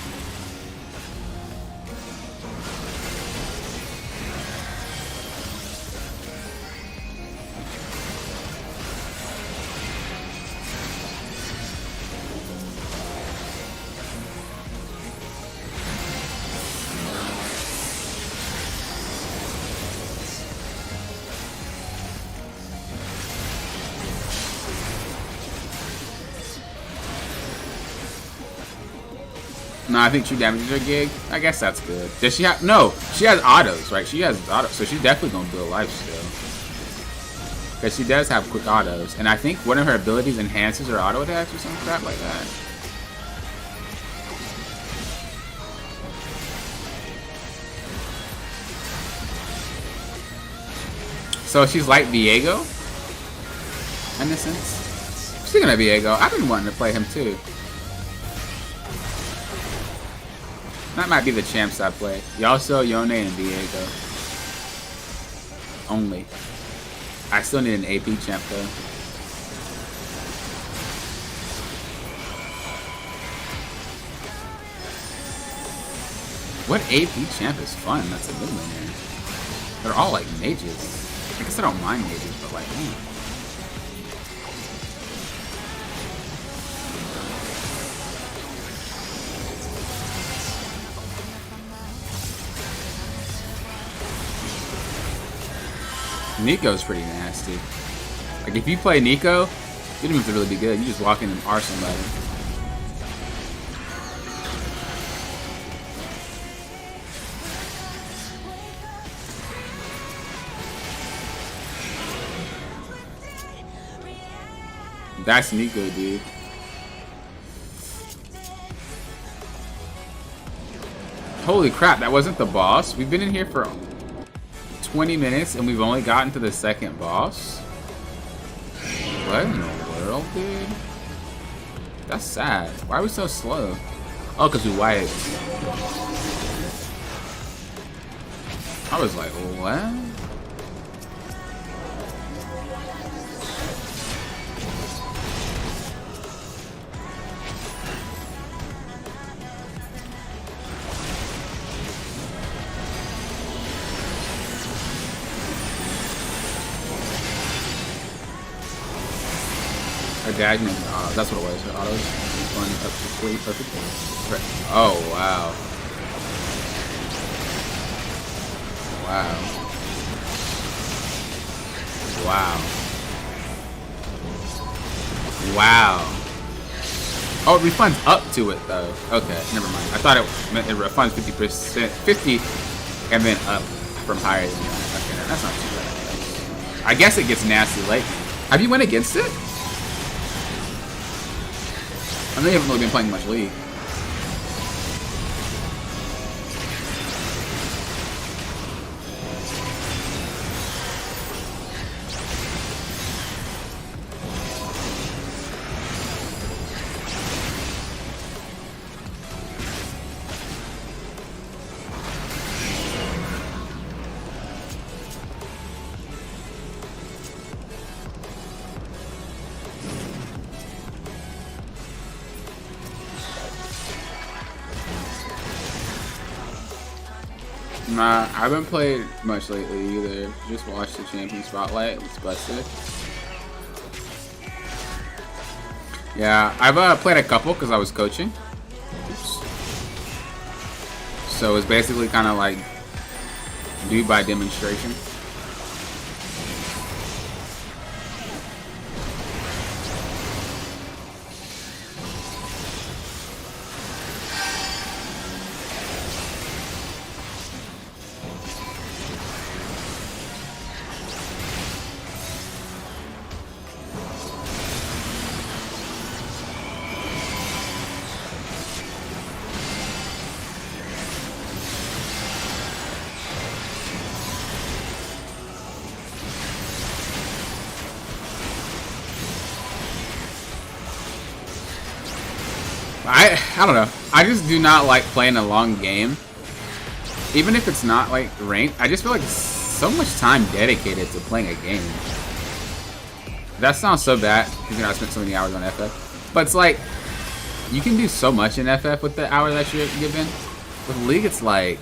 Speaker 1: No, I think 2 damage is her gig. I guess that's good. Does she have... No, she has autos, right? She has autos, so she's definitely going to build life still. Because she does have quick autos. And I think one of her abilities enhances her auto attacks or some crap like that. So she's like Viego? In a sense. Speaking of Viego, I've been wanting to play him too. That might be the champs I play. Yasuo, Yone, and Viego. Only. I still need an AP champ though. What AP champ is fun? That's a good one there. They're all like mages. I guess I don't mind mages, but like, man. Nico's pretty nasty. Like, if you play Nico, you don't have to really be good. You just walk in and R somebody. That's Nico, dude. Holy crap, that wasn't the boss? We've been in here for 20 minutes and we've only gotten to the second boss? What in the world, dude? That's sad. Why are we so slow? Oh, because we wiped. I was like, what? Dad, that's what it was. Her autos going up to 40 perfect. Oh wow. Wow. Wow. Wow. Oh, it refunds up to it though. Okay, never mind. I thought it meant it refunds 50%, 50, and then up from higher than that. Okay, that's not too bad. I guess it gets nasty late. Have you went against it? I know you haven't really been playing much League. Nah, I haven't played much lately either. Just watched the Champion Spotlight. It's busted. Yeah, I've played a couple because I was coaching. Oops. So it's basically kind of like do by demonstration. I don't know. I just do not like playing a long game. Even if it's not like ranked, I just feel like it's so much time dedicated to playing a game. That sounds so bad because I spent so many hours on FF. But it's like you can do so much in FF with the hour that you're given. With League, it's like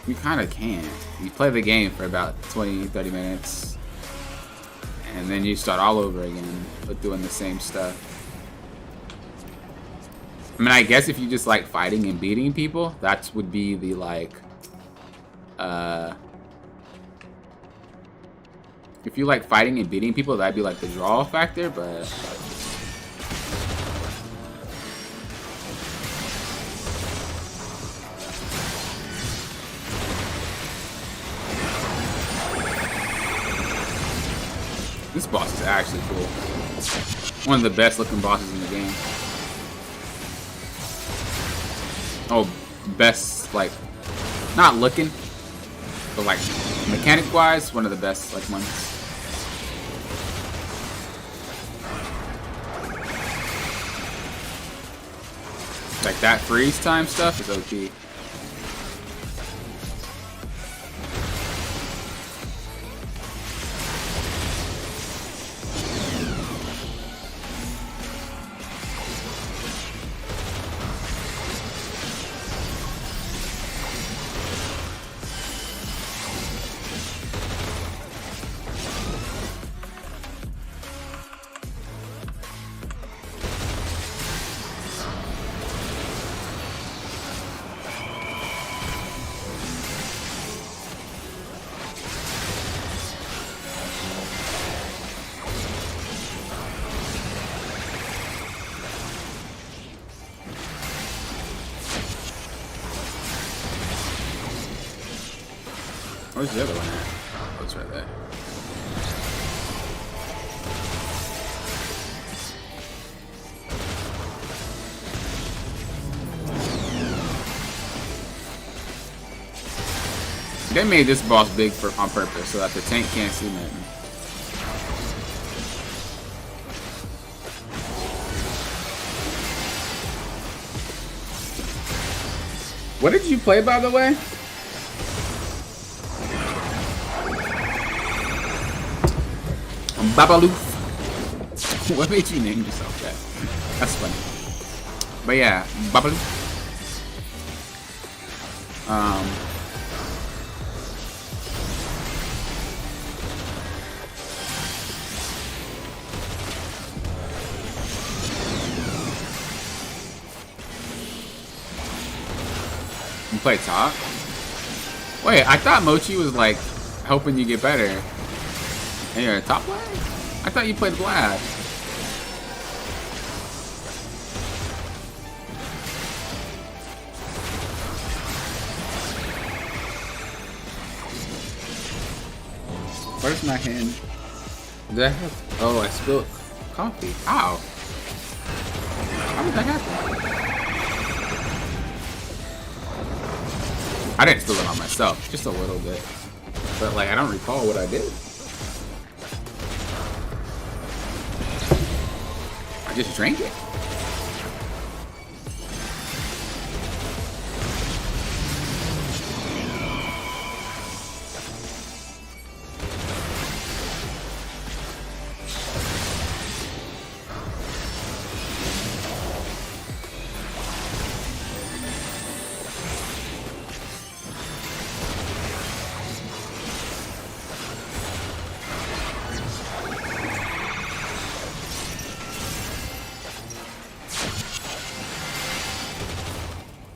Speaker 1: you kind of can't. You play the game for about 20-30 minutes, and then you start all over again with doing the same stuff. I mean, I guess if you just like fighting and beating people, that would be the like, if you like fighting and beating people, that'd be like the draw factor, but this boss is actually cool. One of the best looking bosses in the game. Oh, best, like, not looking, but like mechanic wise, one of the best like ones. Like that freeze time stuff is OP. Where's the other one at? Oh, it's right there. They made this boss big on purpose so that the tank can't see nothing. What did you play, by the way? Babaloof. What made you name yourself that? That's funny. But yeah, Babaloof. You play top? Wait, I thought Mochi was like helping you get better. And you're a top player? I thought you played Vlad. Where's my hand? Did I have? Oh, I spilled coffee. Ow. How did that happen? I didn't spill it on myself, just a little bit. But like, I don't recall what I did. I just drank it.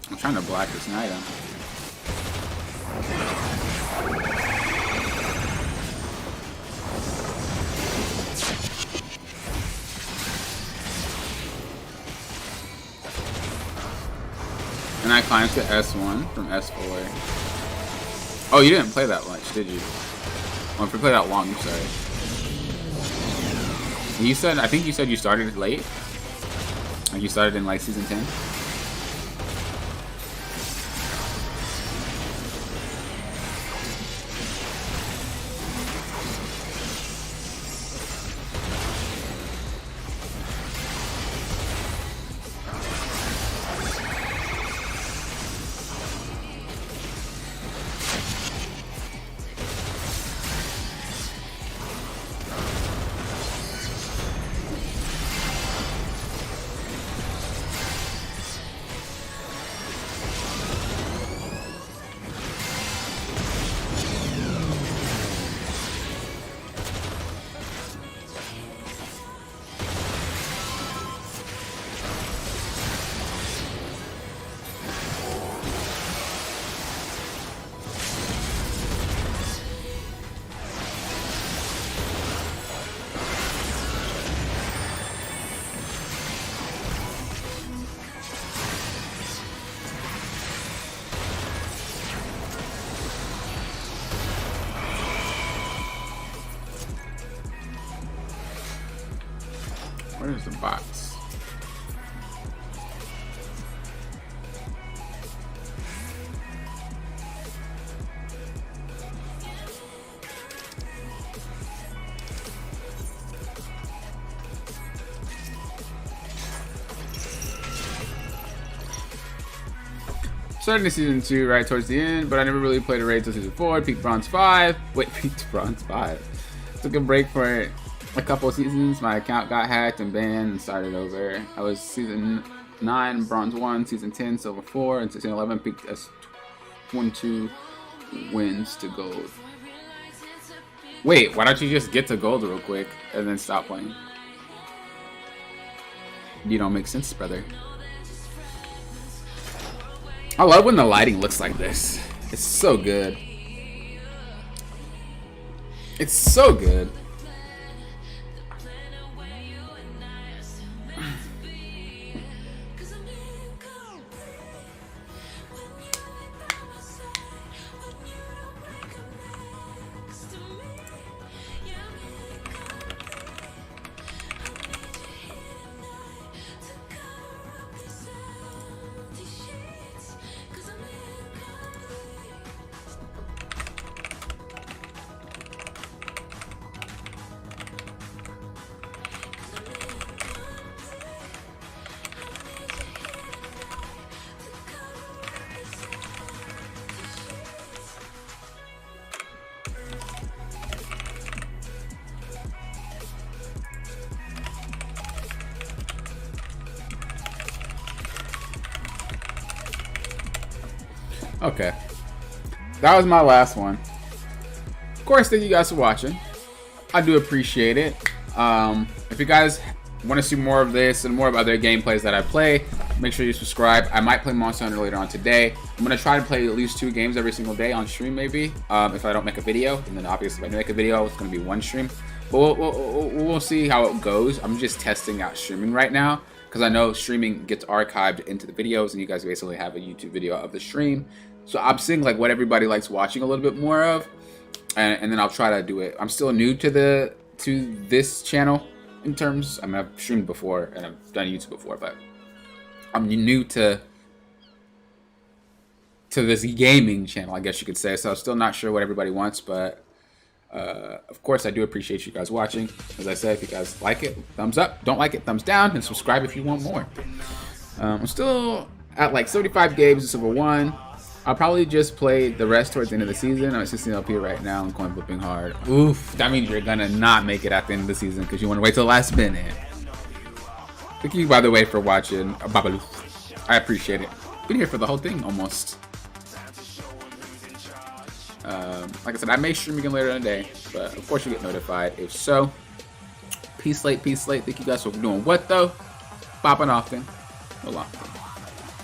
Speaker 1: I'm trying to block this item. And I climbed to S1 from S4. Oh, you didn't play that much, did you? Well, if you play that long, I'm sorry. You said, I think you said you started late? Like you started in like season 10? Where's the box? Starting to season 2 right towards the end, but I never really played a raid until season 4. Peaked bronze 5. Wait, peaked bronze 5. Took a break for a couple of seasons. My account got hacked and banned and started over. I was season 9, bronze 1, season 10, silver 4, and season 11 peaked as 1-2 wins to gold. Wait, why don't you just get to gold real quick and then stop playing? You don't make sense, brother. I love when the lighting looks like this. It's so good. It's so good. Okay, that was my last one. Of course, thank you guys for watching. I do appreciate it. If you guys want to see more of this and more of other gameplays that I play, make sure you subscribe. I might play Monster Hunter later on today. I'm going to try to play at least 2 games every single day on stream, maybe, if I don't make a video. And then obviously if I do make a video, it's going to be 1 stream. But we'll see how it goes. I'm just testing out streaming right now, because I know streaming gets archived into the videos, and you guys basically have a YouTube video of the stream. So I'm seeing like what everybody likes watching a little bit more of, and then I'll try to do it. I'm still new to this channel in terms. I mean, I've streamed before and I've done YouTube before, but I'm new to this gaming channel, I guess you could say. So I'm still not sure what everybody wants, but of course I do appreciate you guys watching. As I said, if you guys like it, thumbs up. Don't like it, thumbs down, and subscribe if you want more. I'm still at like 75 games in Silver 1. I'll probably just play the rest towards the end of the season. I'm at 16 LP right now. I'm coin flipping hard. Oof, that means you're gonna not make it at the end of the season because you want to wait till the last minute. Thank you, by the way, for watching. Babaloo. I appreciate it. Been here for the whole thing almost. Like I said, I may stream again later in the day, but of course you get notified if so. Peace late, peace late. Thank you guys for doing what though? Popping often. No long.